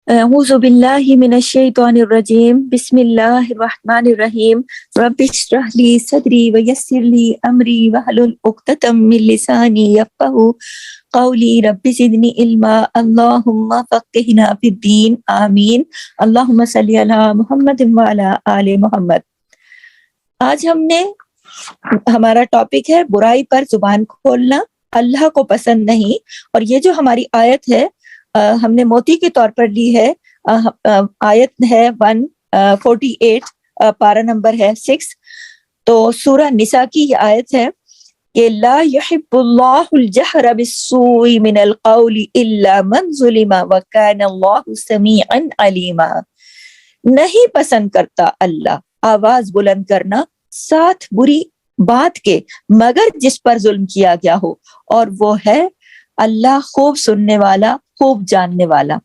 اعوذ باللہ من الشیطان الرجیم بسم اللہ الرحمن الرحیم رب اشرح لی صدری ویسر لی امری واحلل عقدۃ من لسانی یفقہوا قولی رب زدنی علما اللہم فقہنا فی الدین آمین اللہم صلی علی محمد وعلی آل محمد۔ آج ہمارا ٹاپک ہے برائی پر زبان کھولنا اللہ کو پسند نہیں، اور یہ جو ہماری آیت ہے ہم نے موتی کے طور پر لی ہے۔ آیت ہے 148، پارہ نمبر ہے 6۔ تو سورہ نساء کی یہ آیت ہے کہ لا يحب اللہ الجہر بالسوء من القول الا من ظلم وکان اللہ سمیعا علیما۔ نہیں پسند کرتا اللہ آواز بلند کرنا ساتھ بری بات کے مگر جس پر ظلم کیا گیا ہو، اور وہ ہے اللہ خوب سننے والا، خوب جاننے والا۔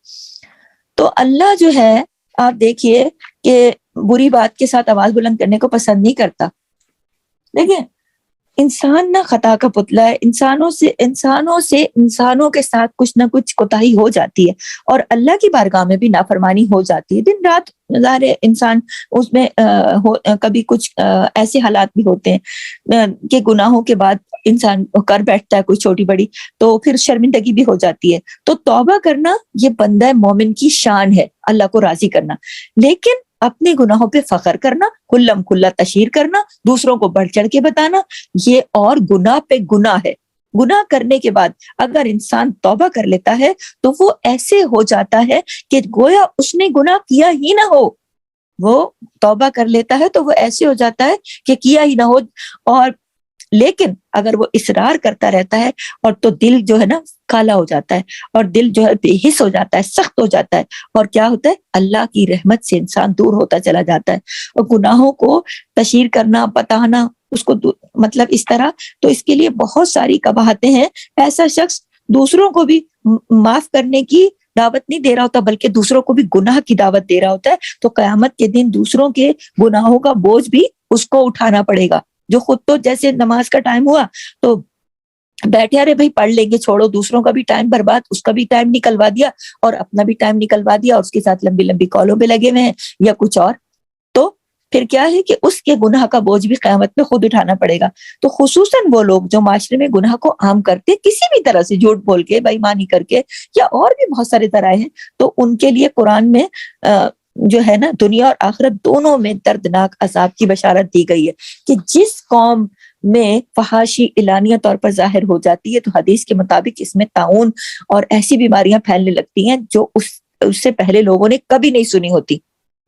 تو اللہ جو ہے، آپ دیکھیے کہ بری بات کے ساتھ آواز بلند کرنے کو پسند نہیں کرتا۔ دیکھیں، انسان نہ خطا کا پتلا ہے، انسانوں کے ساتھ کچھ نہ کچھ کوتاہی ہو جاتی ہے، اور اللہ کی بارگاہ میں بھی نافرمانی ہو جاتی ہے۔ دن رات ظاہر انسان اس میں کبھی کچھ ایسے حالات بھی ہوتے ہیں کہ گناہوں کے بعد انسان کر بیٹھتا ہے کوئی چھوٹی بڑی، تو پھر شرمندگی بھی ہو جاتی ہے۔ تو توبہ کرنا یہ بندہ مومن کی شان ہے، اللہ کو راضی کرنا، لیکن اپنے گناہوں پہ فخر کرنا، کھلم کھلا تشہیر کرنا، دوسروں کو بڑھ چڑھ کے بتانا، یہ اور گناہ پہ گناہ ہے۔ گناہ کرنے کے بعد اگر انسان توبہ کر لیتا ہے تو وہ ایسے ہو جاتا ہے کہ گویا اس نے گناہ کیا ہی نہ ہو۔ وہ توبہ کر لیتا ہے تو وہ ایسے ہو جاتا ہے کہ کیا ہی نہ ہو۔ اور لیکن اگر وہ اصرار کرتا رہتا ہے اور تو دل جو ہے نا کالا ہو جاتا ہے، اور دل جو ہے بے حس ہو جاتا ہے، سخت ہو جاتا ہے، اور کیا ہوتا ہے، اللہ کی رحمت سے انسان دور ہوتا چلا جاتا ہے۔ اور گناہوں کو تشہیر کرنا، بتانا اس کو مطلب اس طرح، تو اس کے لیے بہت ساری قباحتیں ہیں۔ ایسا شخص دوسروں کو بھی معاف کرنے کی دعوت نہیں دے رہا ہوتا، بلکہ دوسروں کو بھی گناہ کی دعوت دے رہا ہوتا ہے۔ تو قیامت کے دن دوسروں کے گناہوں کا بوجھ بھی اس کو اٹھانا پڑے گا، جو خود تو جیسے نماز کا ٹائم ہوا تو بیٹھے، ارے بھائی پڑھ لیں گے، چھوڑو، دوسروں کا بھی ٹائم برباد، اس کا بھی ٹائم نکلوا دیا اور اپنا بھی ٹائم نکلوا دیا، اور اس کے ساتھ لمبی لمبی کالوں پہ لگے ہوئے ہیں یا کچھ اور۔ تو پھر کیا ہے کہ اس کے گناہ کا بوجھ بھی قیامت میں خود اٹھانا پڑے گا۔ تو خصوصاً وہ لوگ جو معاشرے میں گناہ کو عام کرتے، کسی بھی طرح سے جھوٹ بول کے، بے ایمانی کر کے، یا اور بھی بہت سارے ذرائع ہیں، تو ان کے لیے قرآن میں جو ہے نا دنیا اور آخرت دونوں میں دردناک عذاب کی بشارت دی گئی ہے کہ جس قوم میں فحاشی اعلانیہ طور پر ظاہر ہو جاتی ہے تو حدیث کے مطابق اس میں طاعون اور ایسی بیماریاں پھیلنے لگتی ہیں جو اس سے پہلے لوگوں نے کبھی نہیں سنی ہوتی۔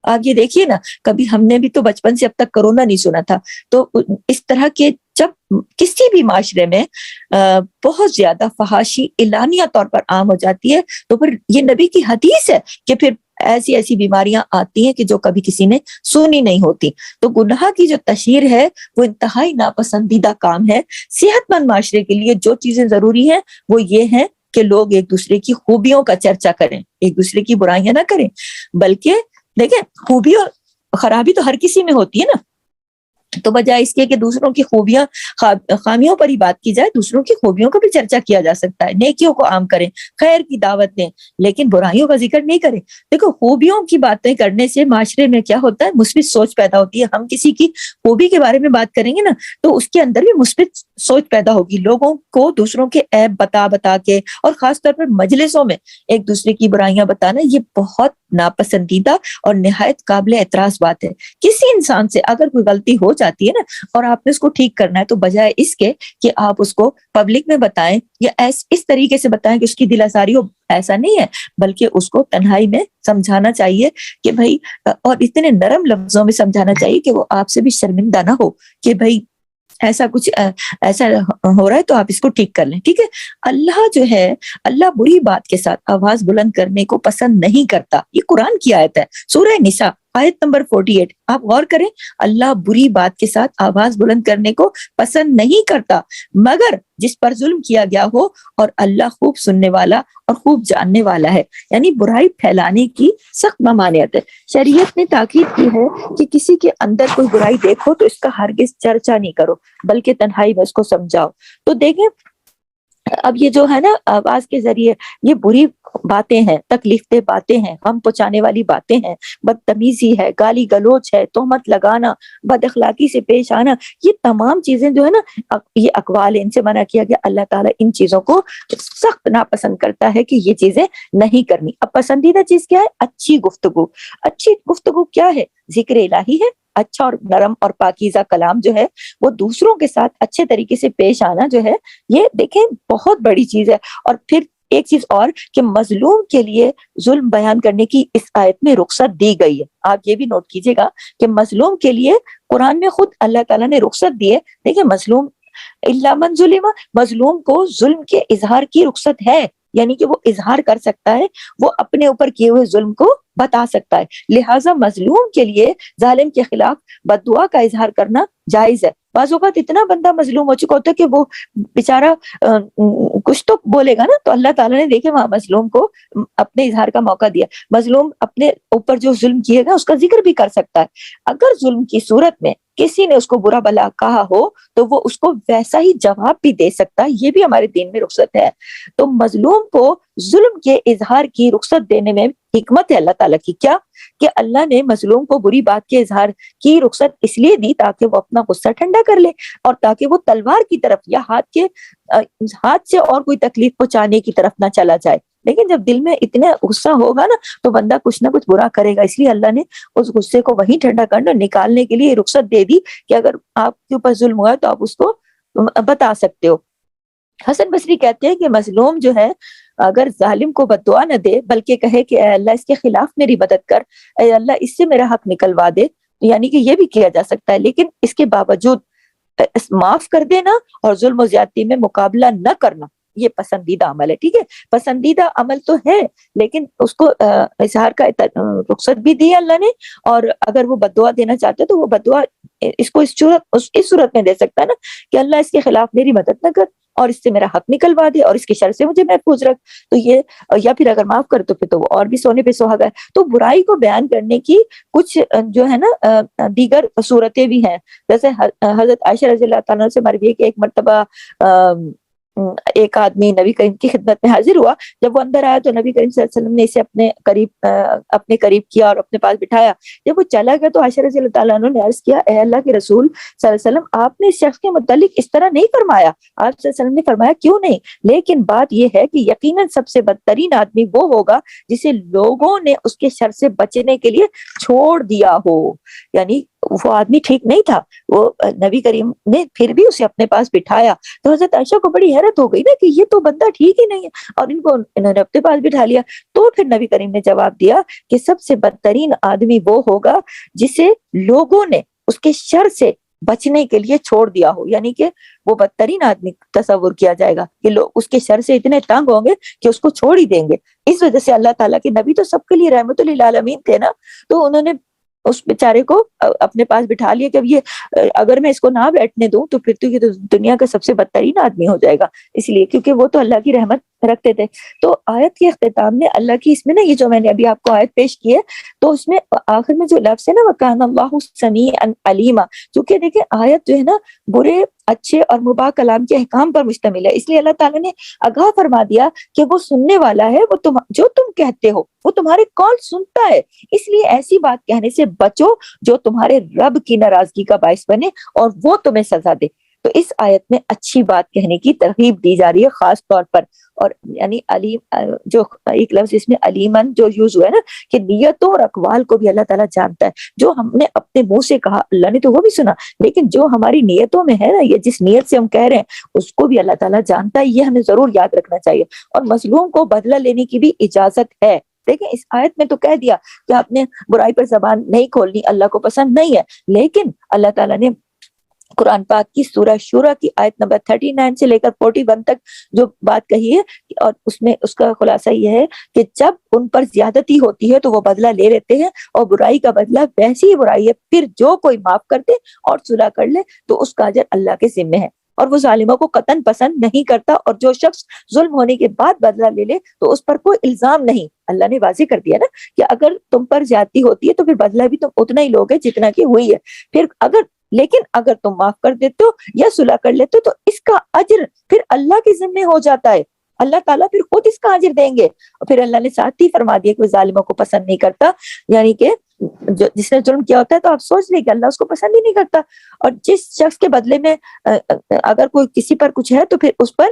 آپ یہ دیکھیے نا، کبھی ہم نے بھی تو بچپن سے اب تک کرونا نہیں سنا تھا۔ تو اس طرح کے جب کسی بھی معاشرے میں بہت زیادہ فحاشی اعلانیہ طور پر عام ہو جاتی ہے، تو پھر یہ نبی کی حدیث ہے کہ پھر ایسی بیماریاں آتی ہیں کہ جو کبھی کسی نے سنی نہیں ہوتی۔ تو گناہ کی جو تشہیر ہے وہ انتہائی ناپسندیدہ کام ہے۔ صحت مند معاشرے کے لیے جو چیزیں ضروری ہیں وہ یہ ہیں کہ لوگ ایک دوسرے کی خوبیوں کا چرچا کریں، ایک دوسرے کی برائیاں نہ کریں، بلکہ دیکھیں خوبی اور خرابی تو ہر کسی میں ہوتی ہے نا، تو بجائے اس کے کہ دوسروں کی خوبیاں خامیوں پر ہی بات کی جائے، دوسروں کی خوبیوں کا بھی چرچا کیا جا سکتا ہے۔ نیکیوں کو عام کریں، خیر کی دعوت دیں، لیکن برائیوں کا ذکر نہیں کریں۔ دیکھو، خوبیوں کی باتیں کرنے سے معاشرے میں کیا ہوتا ہے، مثبت سوچ پیدا ہوتی ہے۔ ہم کسی کی خوبی کے بارے میں بات کریں گے نا تو اس کے اندر بھی مثبت سوچ پیدا ہوگی۔ لوگوں کو دوسروں کے عیب بتا کے، اور خاص طور پر مجلسوں میں ایک دوسرے کی برائیاں بتانا، یہ بہت ناپسندیدہ اور نہایت قابل اعتراض بات ہے۔ کسی انسان سے اگر کوئی غلطی ہو جاتی ہے نا اور آپ نے اس کو ٹھیک کرنا ہے، تو بجائے اس کے کہ آپ اس کو پبلک میں بتائیں یا اس طریقے سے بتائیں کہ اس کی دل آزاری ہو، ایسا نہیں ہے، بلکہ اس کو تنہائی میں سمجھانا چاہیے کہ بھائی، اور اتنے نرم لفظوں میں سمجھانا چاہیے کہ وہ آپ سے بھی شرمندہ نہ ہو کہ بھائی ایسا ہو رہا ہے تو آپ اس کو ٹھیک کر لیں، ٹھیک ہے۔ اللہ جو ہے، اللہ بری بات کے ساتھ آواز بلند کرنے کو پسند نہیں کرتا۔ یہ قرآن کی آیت ہے، سورہ نساء آیت نمبر 48 آپ غور کریں، اللہ بری بات کے ساتھ آواز بلند کرنے کو پسند نہیں کرتا مگر جس پر ظلم کیا گیا ہو، اور اللہ خوب سننے والا اور خوب جاننے والا ہے۔ یعنی برائی پھیلانے کی سخت ممانعت ہے۔ شریعت نے تاکید کی ہے کہ کسی کے اندر کوئی برائی دیکھو تو اس کا ہرگز چرچا نہیں کرو، بلکہ تنہائی میں اس کو سمجھاؤ۔ تو دیکھیں اب یہ جو ہے نا آواز کے ذریعے یہ بری باتیں ہیں، تکلیف دہ باتیں ہیں، غم پہنچانے والی باتیں ہیں، بدتمیزی ہے، گالی گلوچ ہے، تہمت لگانا، بد اخلاقی سے پیش آنا، یہ تمام چیزیں جو ہے نا یہ اقوال ان سے منع کیا گیا۔ اللہ تعالیٰ ان چیزوں کو سخت ناپسند کرتا ہے کہ یہ چیزیں نہیں کرنی۔ اب پسندیدہ چیز کیا ہے؟ اچھی گفتگو۔ اچھی گفتگو کیا ہے؟ ذکر الہی ہے، اچھا اور نرم اور پاکیزہ کلام جو ہے وہ دوسروں کے ساتھ اچھے طریقے سے پیش آنا جو ہے یہ دیکھیں بہت بڑی چیز ہے۔ اور پھر ایک چیز اور کہ مظلوم کے لیے ظلم بیان کرنے کی اس آیت میں رخصت دی گئی ہے۔ آپ یہ بھی نوٹ کیجئے گا کہ مظلوم کے لیے قرآن میں خود اللہ تعالیٰ نے رخصت دی ہے۔ دیکھیں مظلوم الا من ظلم، مظلوم کو ظلم کے اظہار کی رخصت ہے، یعنی کہ وہ اظہار کر سکتا ہے، وہ اپنے اوپر کیے ہوئے ظلم کو بتا سکتا ہے۔ لہٰذا مظلوم کے لیے ظالم کے خلاف بد دعا کا اظہار کرنا جائز ہے۔ بعض اوقات اتنا بندہ مظلوم ہو چکا ہوتا ہے کہ وہ بیچارہ کچھ تو بولے گا نا، تو اللہ تعالیٰ نے دیکھے وہاں مظلوم کو اپنے اظہار کا موقع دیا۔ مظلوم اپنے اوپر جو ظلم کیے گا اس کا ذکر بھی کر سکتا ہے۔ اگر ظلم کی صورت میں کسی نے اس کو برا بھلا کہا ہو تو وہ اس کو ویسا ہی جواب بھی دے سکتا ہے، یہ بھی ہمارے دین میں رخصت ہے۔ تو مظلوم کو ظلم کے اظہار کی رخصت دینے میں حکمت ہے اللہ تعالیٰ کی۔ کیا کہ اللہ نے مظلوم کو بری بات کے اظہار کی رخصت اس لیے دی تاکہ وہ اپنا غصہ ٹھنڈا کر لے، اور تاکہ وہ تلوار کی طرف یا ہاتھ سے اور کوئی تکلیف پہنچانے کی طرف نہ چلا جائے۔ لیکن جب دل میں اتنا غصہ ہوگا نا تو بندہ کچھ نہ کچھ برا کرے گا، اس لیے اللہ نے اس غصے کو وہیں ٹھنڈا کرنا نکالنے کے لیے رخصت دے دی کہ اگر آپ کے اوپر ظلم ہوا ہے تو آپ اس کو بتا سکتے ہو۔ حسن بصری کہتے ہیں کہ مظلوم جو ہے اگر ظالم کو بد دعا نہ دے بلکہ کہے کہ اے اللہ اس کے خلاف میری مدد کر، اے اللہ اس سے میرا حق نکلوا دے، یعنی کہ یہ بھی کیا جا سکتا ہے، لیکن اس کے باوجود معاف کر دینا اور ظلم و زیادتی میں مقابلہ نہ کرنا یہ پسندیدہ عمل ہے۔ ٹھیک ہے، پسندیدہ عمل تو ہے لیکن اس کو اظہار کا رخصت بھی دی اللہ نے، اور اگر وہ بد دعا دینا چاہتے تو وہ بد دعا اس کو اس صورت میں دے سکتا ہے نا کہ اللہ اس کے خلاف میری مدد نہ کر اور اس سے میرا حق نکلوا دے اور اس کی شر سے مجھے محفوظ رکھ۔ تو یہ، یا پھر اگر معاف کر تو پھر تو وہ اور بھی سونے پہ سہاگا ہے۔ تو برائی کو بیان کرنے کی کچھ جو ہے نا دیگر صورتیں بھی ہیں، جیسے حضرت عائشہ رضی اللہ تعالیٰ سے مروی ہے کہ ایک مرتبہ ایک آدمی نبی کریم کی خدمت میں حاضر ہوا۔ جب وہ اندر آیا تو نبی کریم صلی اللہ علیہ وسلم نے اسے اپنے قریب کیا اور اپنے پاس بٹھایا۔ جب وہ چلا گیا تو عائشہ رضی اللہ تعالیٰ عنہ نے عرض کیا، اے اللہ کے رسول صلی اللہ علیہ وسلم آپ نے اس شخص کے متعلق اس طرح نہیں فرمایا۔ آپ صلی اللہ علیہ وسلم نے فرمایا کیوں نہیں، لیکن بات یہ ہے کہ یقیناً سب سے بدترین آدمی وہ ہوگا جسے لوگوں نے اس کے شر سے بچنے کے لیے چھوڑ دیا ہو۔ یعنی وہ آدمی ٹھیک نہیں تھا، وہ نبی کریم نے پھر بھی اسے اپنے پاس بٹھایا۔ تو حضرت عائشہ کو بڑی حیرت ہو گئی نا کہ یہ تو بندہ ٹھیک ہی نہیں ہے، اور انہوں نے اپنے پاس بٹھا لیا۔ تو پھر نبی کریم نے جواب دیا کہ سب سے بدترین آدمی وہ ہوگا جسے لوگوں نے اس کے شر سے بچنے کے لیے چھوڑ دیا ہو، یعنی کہ وہ بدترین آدمی تصور کیا جائے گا کہ لوگ اس کے شر سے اتنے تنگ ہوں گے کہ اس کو چھوڑ ہی دیں گے۔ اس وجہ سے اللہ تعالیٰ کے نبی تو سب کے لیے رحمت للعالمین تھے نا، تو انہوں نے اس بیچارے کو اپنے پاس بٹھا لیا کہ اب یہ اگر میں اس کو نہ بیٹھنے دوں تو پھر تو یہ تو دنیا کا سب سے بدترین آدمی ہو جائے گا، اس لیے کیونکہ وہ تو اللہ کی رحمت رکھتے تھے۔ تو آیت کے اختتام میں اللہ کی اس میں نا یہ جو میں نے ابھی آپ کو آیت پیش کی ہے تو اس میں آخر میں جو لفظ ہے نا وَكَانَ اللَّهُ سَمِيعًا عَلِيمًا، چونکہ دیکھیں آیت جو ہے نا برے اچھے اور مباح کلام کے احکام پر مشتمل ہے، اس لیے اللہ تعالیٰ نے آگاہ فرما دیا کہ وہ سننے والا ہے، وہ جو تم کہتے ہو وہ تمہارے قول سنتا ہے، اس لیے ایسی بات کہنے سے بچو جو تمہارے رب کی ناراضگی کا باعث بنے اور وہ تمہیں سزا دے۔ تو اس آیت میں اچھی بات کہنے کی ترغیب دی جا رہی ہے خاص طور پر، اور یعنی علیم جو ایک لفظ اس میں علیمن جو یوز ہوا ہے نا کہ نیتوں اور اقوال کو بھی اللہ تعالیٰ جانتا ہے۔ جو ہم نے اپنے منہ سے کہا اللہ نے تو وہ بھی سنا، لیکن جو ہماری نیتوں میں ہے نا، یہ جس نیت سے ہم کہہ رہے ہیں اس کو بھی اللہ تعالیٰ جانتا ہے، یہ ہمیں ضرور یاد رکھنا چاہیے۔ اور مظلوم کو بدلہ لینے کی بھی اجازت ہے۔ دیکھیں اس آیت میں تو کہہ دیا کہ آپ نے برائی پر زبان نہیں کھولنی، اللہ کو پسند نہیں ہے، لیکن اللہ تعالیٰ نے قرآن پاک کی سورہ شورى کی آیت نمبر 39 سے لے کر 41 تک جو بات کہی ہے، اور اس میں اس کا خلاصہ یہ ہے کہ جب ان پر زیادتی ہوتی ہے تو وہ بدلہ لے لیتے ہیں، اور برائی کا بدلہ ویسی ہی برائی ہے، پھر جو کوئی معاف کر دے اور صلح کر لے تو اس کا اجر اللہ کے ذمے ہے، اور وہ ظالموں کو قطعاً پسند نہیں کرتا، اور جو شخص ظلم ہونے کے بعد بدلہ لے لے تو اس پر کوئی الزام نہیں۔ اللہ نے واضح کر دیا نا کہ اگر تم پر زیادتی ہوتی ہے تو پھر بدلہ بھی تم اتنا ہی لوگے جتنا کی ہوئی ہے، لیکن اگر تم معاف کر دیتے ہو یا صلح کر لیتے ہو تو اس کا اجر پھر اللہ کے ذمے ہو جاتا ہے، اللہ تعالیٰ پھر خود اس کا اجر دیں گے۔ اور پھر اللہ نے ساتھ ہی فرما دیا کہ وہ ظالموں کو پسند نہیں کرتا، یعنی کہ جس نے ظلم کیا ہوتا ہے تو آپ سوچ لیں کہ اللہ اس کو پسند ہی نہیں کرتا، اور جس شخص کے بدلے میں اگر کوئی کسی پر کچھ ہے تو پھر اس پر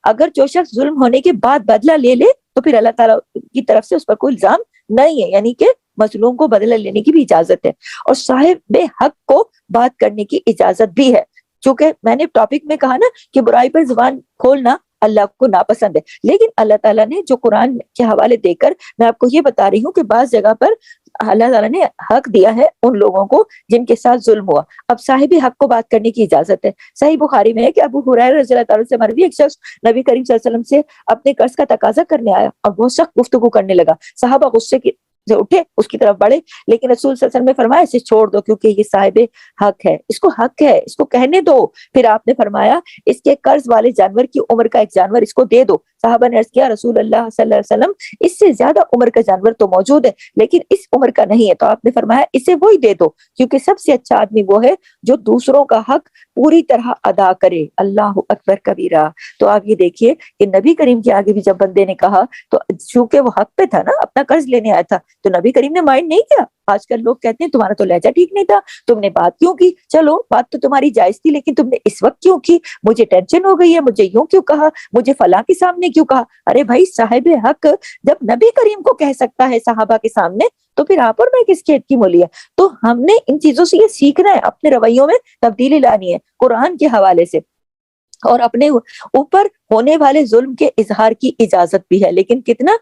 اگر جو شخص ظلم ہونے کے بعد بدلہ لے لے تو پھر اللہ تعالیٰ کی طرف سے اس پر کوئی الزام نہیں ہے، یعنی کہ مظلوم کو بدلہ لینے کی بھی اجازت ہے، اور صاحب حق کو بات کرنے کی اجازت بھی ہے، چونکہ میں نے ٹاپک میں کہا نا کہ برائی پر زبان کھولنا اللہ کو ناپسند ہے، لیکن اللہ تعالیٰ نے جو قرآن کے حوالے دے کر میں آپ کو یہ بتا رہی ہوں کہ بعض جگہ پر اللہ تعالیٰ نے حق دیا ہے ان لوگوں کو جن کے ساتھ ظلم ہوا، اب صاحب حق کو بات کرنے کی اجازت ہے۔ صحیح بخاری میں ہے کہ ابو ہریرہ رضی اللہ تعالیٰ سے مروی ایک شخص نبی کریم صلی اللہ علیہ وسلم سے اپنے قرض کا تقاضا کرنے آیا اور بہت سخت گفتگو کرنے لگا، صحابہ غصے سے اٹھے، اس کی طرف بڑھے، لیکن رسول صلی اللہ علیہ وسلم نے فرمایا اسے چھوڑ دو کیونکہ یہ صاحب حق ہے، اس کو حق ہے، اس کو کہنے دو۔ پھر آپ نے فرمایا اس کے قرض والے جانور کی عمر کا ایک جانور اس کو دے دو۔ صحابہ نے عرض کیا رسول اللہ صلی اللہ علیہ وسلم اس سے زیادہ عمر کا جانور تو موجود ہے لیکن اس عمر کا نہیں ہے، تو آپ نے فرمایا اسے وہی دے دو کیونکہ سب سے اچھا آدمی وہ ہے جو دوسروں کا حق پوری طرح ادا کرے۔ اللہ اکبر کبیرہ۔ تو آپ یہ دیکھیے کہ نبی کریم کے آگے بھی جب بندے نے کہا تو چونکہ وہ حق پہ تھا نا، اپنا قرض لینے آیا تھا، تو نبی کریم نے مائنڈ نہیں کیا۔ آج کل لوگ کہتے ہیں تمہارا تو لہجہ ٹھیک نہیں تھا، تم نے بات کیوں کی؟ چلو بات تو تمہاری جائز تھی لیکن تم نے اس وقت کیوں کی؟ مجھے ٹینشن ہو گئی ہے، مجھے یوں کیوں کہا، مجھے فلاں کے سامنے کیوں کہا؟ ارے بھائی صاحب حق جب نبی کریم کو کہہ سکتا ہے صحابہ کے سامنے تو پھر آپ اور میں کس کھیت کی مولی ہے؟ تو ہم نے ان چیزوں سے یہ سیکھنا ہے، اپنے رویوں میں تبدیلی لانی ہے قرآن کے حوالے سے، اور اپنے اوپر ہونے والے ظلم کے اظہار کی اجازت بھی ہے، لیکن کتنا؟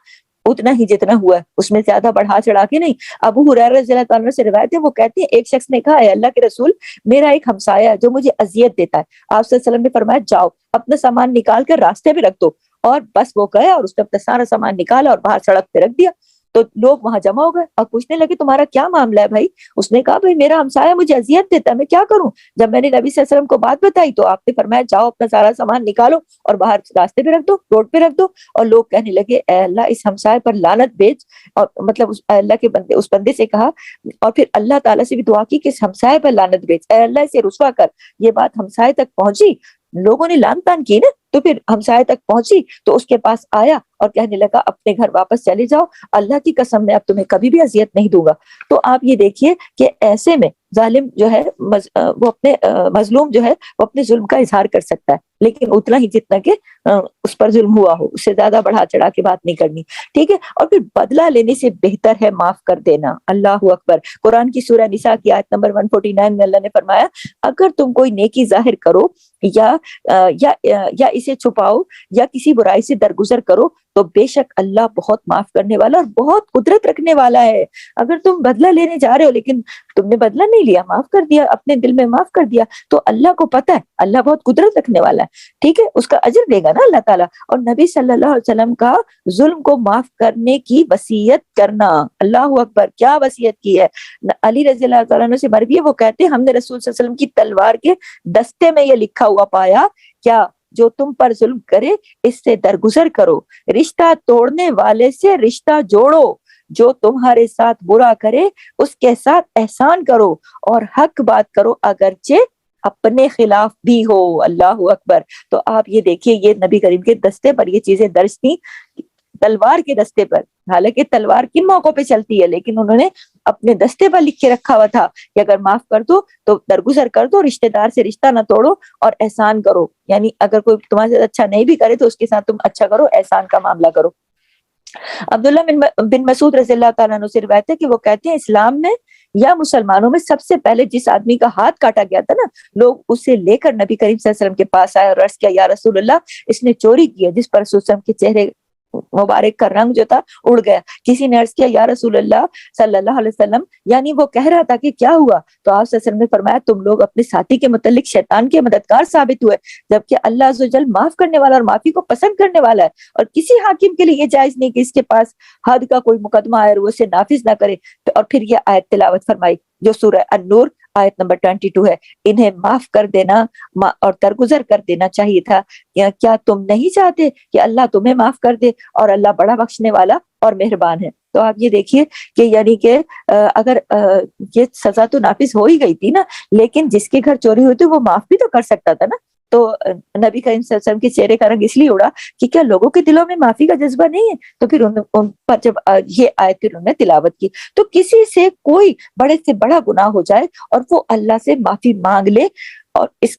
اتنا ہی جتنا ہوا ہے، اس میں زیادہ بڑھا چڑھا کے نہیں۔ ابو ہریرہ رضی اللہ تعالیٰ سے روایت ہے، وہ کہتے ہیں ایک شخص نے کہا اے اللہ کے رسول، میرا ایک ہمسایہ ہے جو مجھے اذیت دیتا ہے۔ آپ صلی اللہ علیہ وسلم نے فرمایا جاؤ اپنا سامان نکال کر راستے پہ رکھ دو، اور بس وہ گیا اور اس نے اپنا سارا سامان نکالا اور باہر سڑک پہ رکھ دیا، تو لوگ وہاں جمع ہو گئے اور پوچھنے لگے تمہارا کیا معاملہ ہے بھائی؟ اس نے کہا بھائی میرا ہمسایہ مجھے اذیت دیتا ہے، میں کیا کروں؟ جب میں نے نبی صلی اللہ علیہ وسلم کو بات بتائی تو آپ نے فرمایا جاؤ اپنا سارا سامان نکالو اور باہر راستے پہ رکھ دو، روڈ پہ رکھ دو۔ اور لوگ کہنے لگے اے اللہ اس ہمسائے پر لعنت بھیج، اور مطلب اللہ کے بندے اس بندے سے کہا، اور پھر اللہ تعالیٰ سے بھی دعا کی کہ اس ہمسائے پر لعنت بھیج، اے اللہ اسے رسوا کر۔ یہ بات ہمسائے تک پہنچی، لوگوں نے لعن طعن کی نا، تو پھر ہمسائے تک پہنچی تو اس کے پاس آیا اور کہنے لگا اپنے گھر واپس چلے جاؤ، اللہ کی قسم میں اب تمہیں کبھی بھی اذیت نہیں دوں گا۔ تو آپ یہ دیکھیے کہ ایسے میں ظالم جو ہے وہ اپنے مظلوم جو ہے وہ اپنے ظلم کا اظہار کر سکتا ہے، لیکن اتنا ہی جتنا کہ اس پر ظلم ہوا ہو، اس سے زیادہ بڑھا چڑھا کے بات نہیں کرنی، ٹھیک ہے؟ اور پھر بدلہ لینے سے بہتر ہے معاف کر دینا۔ اللہ اکبر۔ قرآن کی سورہ نساء کی آیت نمبر 149 میں اللہ نے فرمایا اگر تم کوئی نیکی ظاہر کرو یا اسے چھپاؤ یا کسی برائی سے درگزر کرو تو بے شک اللہ بہت معاف کرنے والا اور بہت قدرت رکھنے والا ہے۔ اگر تم بدلہ لینے جا رہے ہو لیکن تم نے بدلہ نہیں لیا، معاف کر دیا، اپنے دل میں معاف کر دیا، تو اللہ کو پتہ ہے اللہ بہت قدرت رکھنے والا ہے، ٹھیک ہے؟ اس کا اجر دے گا نا اللہ تعالیٰ۔ اور نبی صلی اللہ علیہ وسلم کا ظلم کو معاف کرنے کی وصیت کرنا، اللہ اکبر، کیا وصیت کی ہے! علی رضی اللہ تعالیٰ عنہ سے مروی ہے، وہ کہتے ہیں ہم نے رسول صلی اللہ علیہ وسلم کی تلوار کے دستے میں یہ لکھا ہوا پایا، کیا جو تم پر ظلم کرے اس سے درگزر کرو، رشتہ توڑنے والے سے رشتہ جوڑو، جو تمہارے ساتھ برا کرے اس کے ساتھ احسان کرو، اور حق بات کرو اگرچہ اپنے خلاف بھی ہو۔ اللہ اکبر۔ تو آپ یہ دیکھیے یہ نبی کریم کے دستے پر یہ چیزیں درج تھیں، تلوار کے دستے پر، حالانکہ تلوار کن موقعوں پہ چلتی ہے لیکن انہوں نے اپنے دستے پر لکھ کے رکھا ہوا تھا کہ اگر معاف کر دو تو درگزر کر دو، رشتہ دار سے رشتہ نہ توڑو اور احسان کرو، یعنی اگر کوئی تمہارے ساتھ اچھا نہیں بھی کرے تو اس کے ساتھ تم اچھا کرو، احسان کا معاملہ کرو۔ عبداللہ بن مسعود رضی اللہ تعالیٰ عنہ سے روایت ہے کہ وہ کہتے ہیں اسلام میں یا مسلمانوں میں سب سے پہلے جس آدمی کا ہاتھ کاٹا گیا تھا نا، لوگ اسے لے کر نبی کریم صلی اللہ علیہ وسلم کے پاس آئے اور عرض کیا یا رسول اللہ اس نے چوری کی ہے، جس پر رسول صلی اللہ علیہ وسلم کے چہرے مبارک کا رنگ جو تھا اڑ گیا. کسی نے عرض کیا یا رسول اللہ صلی اللہ علیہ وسلم یعنی وہ کہہ رہا تھا کہ کیا ہوا؟ تو آپ صلی اللہ علیہ وسلم نے فرمایا تم لوگ اپنے ساتھی کے متعلق شیطان کے مددگار ثابت ہوئے، جبکہ اللہ عز و جل معاف کرنے والا اور معافی کو پسند کرنے والا ہے، اور کسی حاکم کے لیے یہ جائز نہیں کہ اس کے پاس حد کا کوئی مقدمہ آئے اور وہ اسے نافذ نہ کرے. اور پھر یہ آیت تلاوت فرمائی جو سورہ النور آیت نمبر 22 ہے، انہیں معاف کر دینا اور درگزر کر دینا چاہیے تھا. کیا تم نہیں چاہتے کہ اللہ تمہیں معاف کر دے، اور اللہ بڑا بخشنے والا اور مہربان ہے. تو آپ یہ دیکھیے کہ یعنی کہ اگر یہ سزا تو نافذ ہو ہی گئی تھی نا، لیکن جس کے گھر چوری ہوئی تھی وہ معاف بھی تو کر سکتا تھا نا. تو نبی کریم صلی اللہ علیہ وسلم کے چہرے کا رنگ اس لیے اڑا کہ کیا لوگوں کے دلوں میں معافی کا جذبہ نہیں ہے؟ تو پھر ان پر جب یہ آیت پھر انہوں نے تلاوت کی، تو کسی سے کوئی بڑے سے بڑا گناہ ہو جائے اور وہ اللہ سے معافی مانگ لے اور اس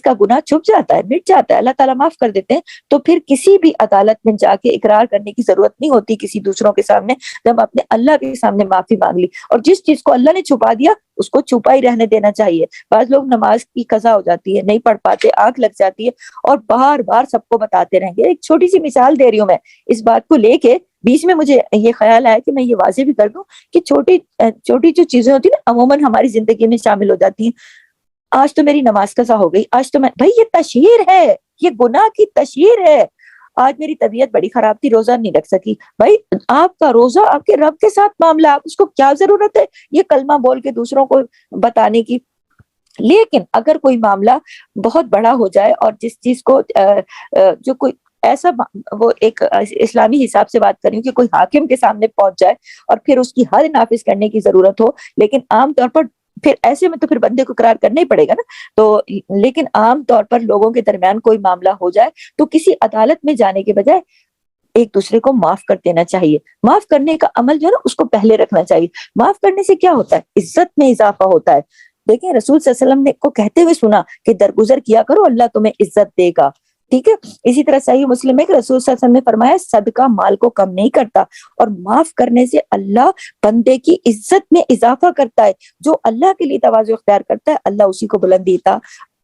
کا گناہ چھپ جاتا ہے، مٹ جاتا ہے، اللہ تعالیٰ معاف کر دیتے ہیں. تو پھر کسی بھی عدالت میں جا کے اقرار کرنے کی ضرورت نہیں ہوتی کسی دوسروں کے سامنے، جب اپنے اللہ کے سامنے معافی مانگ لی. اور جس چیز کو اللہ نے چھپا دیا اس کو چھپا ہی رہنے دینا چاہیے. بعض لوگ نماز کی قضا ہو جاتی ہے، نہیں پڑھ پاتے، آنکھ لگ جاتی ہے اور بار بار سب کو بتاتے رہیں گے. ایک چھوٹی سی مثال دے رہی ہوں میں اس بات کو لے کے، بیچ میں مجھے یہ خیال آیا کہ میں یہ واضح بھی کر دوں کہ چھوٹی جو چیزیں ہوتی ہیں نا عموماً ہماری زندگی میں شامل ہو جاتی ہیں. آج تو میری نماز قضا ہو گئی، آج تو میں بھائی یہ تشہیر ہے، یہ گناہ کی تشہیر ہے. آج میری طبیعت بڑی خراب تھی، روزہ نہیں رکھ سکی. بھائی آپ کا روزہ آپ کے رب کے ساتھ معاملہ، آپ اس کو کیا ضرورت ہے یہ کلمہ بول کے دوسروں کو بتانے کی. لیکن اگر کوئی معاملہ بہت بڑا ہو جائے اور جس چیز کو جو کوئی ایسا وہ ایک اسلامی حساب سے بات کر رہی ہوں کہ کوئی حاکم کے سامنے پہنچ جائے اور پھر اس کی حد نافذ کرنے کی ضرورت ہو، لیکن عام طور پر پھر ایسے میں تو پھر بندے کو قرار کرنا ہی پڑے گا نا. تو لیکن عام طور پر لوگوں کے درمیان کوئی معاملہ ہو جائے تو کسی عدالت میں جانے کے بجائے ایک دوسرے کو معاف کر دینا چاہیے. معاف کرنے کا عمل جو ہے نا اس کو پہلے رکھنا چاہیے. معاف کرنے سے کیا ہوتا ہے؟ عزت میں اضافہ ہوتا ہے. دیکھیں رسول صلی اللہ علیہ وسلم نے کو کہتے ہوئے سنا کہ درگزر کیا کرو اللہ تمہیں عزت دے گا. ٹھیک ہے. اسی طرح صحیح مسلم ہے کہ رسول صلی اللہ علیہ وسلم نے فرمایا صدقہ مال کو کم نہیں کرتا، اور معاف کرنے سے اللہ بندے کی عزت میں اضافہ کرتا ہے. جو اللہ کے لیے تواضع اختیار کرتا ہے اللہ اسی کو بلندی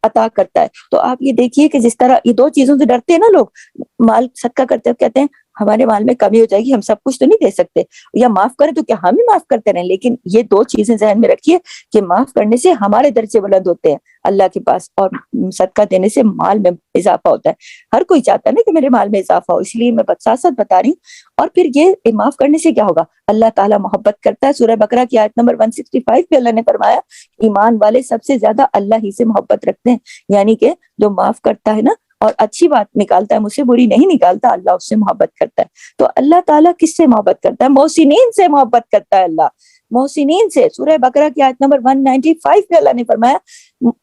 عطا کرتا ہے. تو آپ یہ دیکھیے کہ جس طرح یہ دو چیزوں سے ڈرتے ہیں نا لوگ، مال صدقہ کرتے ہیں کہتے ہیں ہمارے مال میں کمی ہو جائے گی، ہم سب کچھ تو نہیں دے سکتے، یا معاف کریں تو کیا ہم ہی معاف کرتے رہیں. لیکن یہ دو چیزیں ذہن میں رکھیے کہ معاف کرنے سے ہمارے درجے بلند ہوتے ہیں اللہ کے پاس، اور صدقہ دینے سے مال میں اضافہ ہوتا ہے. ہر کوئی چاہتا ہے نا کہ میرے مال میں اضافہ ہو، اس لیے میں ساتھ ساتھ بتا رہی ہوں. اور پھر یہ معاف کرنے سے کیا ہوگا؟ اللہ تعالیٰ محبت کرتا ہے. سورہ بقرہ کی آیت نمبر 165 پہ اللہ نے فرمایا ایمان والے سب سے زیادہ اللہ ہی سے محبت رکھتے ہیں. یعنی کہ جو معاف کرتا ہے نا اور اچھی بات نکالتا ہے، مجھ سے بری نہیں نکالتا، اللہ اس سے محبت کرتا ہے. تو اللہ تعالیٰ کس سے محبت کرتا ہے؟ محسنین سے محبت کرتا ہے اللہ، محسنین سے. سورہ بقرہ کی آیت نمبر 195 میں اللہ نے فرمایا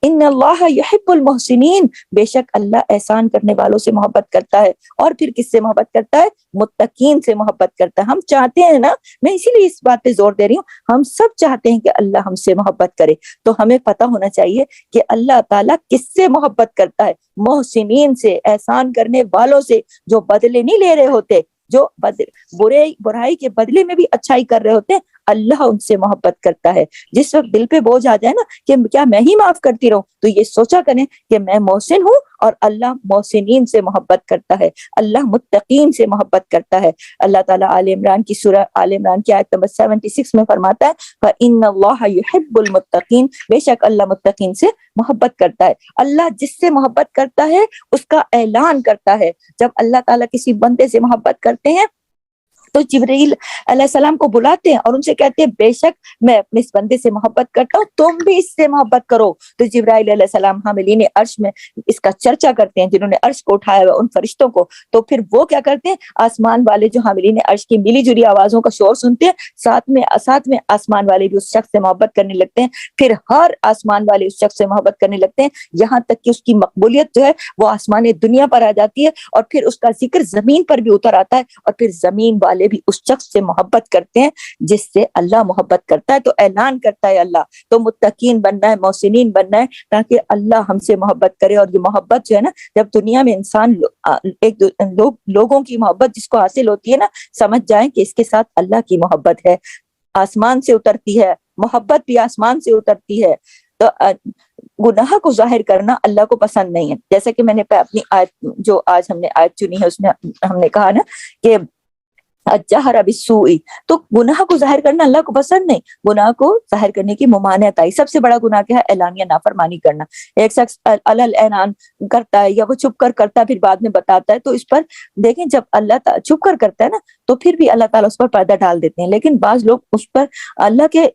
ان اللہ یحب المحسنین، بے شک اللہ احسان کرنے والوں سے محبت کرتا ہے. اور پھر کس سے محبت کرتا ہے؟ متقین سے محبت کرتا ہے. ہم چاہتے ہیں نا، میں اسی لیے اس بات پہ زور دے رہی ہوں، ہم سب چاہتے ہیں کہ اللہ ہم سے محبت کرے. تو ہمیں پتہ ہونا چاہیے کہ اللہ تعالیٰ کس سے محبت کرتا ہے؟ محسنین سے، احسان کرنے والوں سے، جو بدلے نہیں لے رہے ہوتے، جو برائی کے بدلے میں بھی اچھائی کر رہے ہوتے ہیں، اللہ ان سے محبت کرتا ہے. جس وقت دل پہ بوجھ آ جائے نا کہ کیا میں ہی معاف کرتی رہوں، تو یہ سوچا کریں کہ میں محسن ہوں اور اللہ محسنین سے محبت کرتا ہے، اللہ متقین سے محبت کرتا ہے. اللہ تعالیٰ آل عمران کی سورہ آل عمران کی آیت نمبر 76 میں فرماتا ہے فَإِنَّ اللَّهَ يُحِبُّ الْمُتَّقِينَ، بے شک اللہ متقین سے محبت کرتا ہے. اللہ جس سے محبت کرتا ہے اس کا اعلان کرتا ہے. جب اللہ تعالیٰ کسی بندے سے محبت کرتے ہیں تو جبرائیل علیہ السلام کو بلاتے ہیں اور ان سے کہتے ہیں بے شک میں اپنے اس بندے سے محبت کرتا ہوں، تم بھی اس سے محبت کرو. تو جبرائیل علیہ السلام حاملین عرش میں اس کا چرچا کرتے ہیں، جنہوں نے عرش کو اٹھایا ہوا ان فرشتوں کو. تو پھر وہ کیا کرتے ہیں؟ آسمان والے جو حاملین عرش کی ملی جلی آوازوں کا شور سنتے ہیں، ساتھ میں آسمان والے بھی اس شخص سے محبت کرنے لگتے ہیں. پھر ہر آسمان والے اس شخص سے محبت کرنے لگتے ہیں، یہاں تک کہ اس کی مقبولیت جو ہے وہ آسمان دنیا پر آ جاتی ہے، اور پھر اس کا ذکر زمین پر بھی اتر آتا ہے، اور پھر زمین والے بھی اس شخص سے محبت کرتے ہیں جس سے اللہ محبت کرتا ہے. تو اعلان کرتا ہے اللہ. تو متقین بننا ہے، محسنین بننا ہے، تاکہ اللہ ہم سے محبت کرے. اور یہ محبت جو ہے نا، جب دنیا میں انسان لوگوں کی محبت جس کو حاصل ہوتی ہے نا، سمجھ جائیں کہ اس کے ساتھ اللہ کی محبت ہے، آسمان سے اترتی ہے، محبت بھی آسمان سے اترتی ہے. تو گناہ کو ظاہر کرنا اللہ کو پسند نہیں ہے. جیسا کہ میں نے اپنی آیت جو آج ہم نے آیت چنی ہے اس میں ہم نے کہا نا کہ الجہر بالسوء، تو گناہ کو ظاہر کرنا اللہ کو پسند نہیں. گناہ کو ظاہر کرنے کی ممانعت آئی. سب سے بڑا گناہ کیا ہے؟ اعلانیہ نافرمانی کرنا. ایک شخص علل اعلان کرتا ہے یا وہ چھپ کر کرتا ہے پھر بعد میں بتاتا ہے، تو اس پر دیکھیں جب اللہ چھپ کر کرتا ہے نا تو پھر بھی اللہ تعالیٰ اس پر پردہ ڈال دیتے ہیں. لیکن بعض لوگ اس پر اللہ کے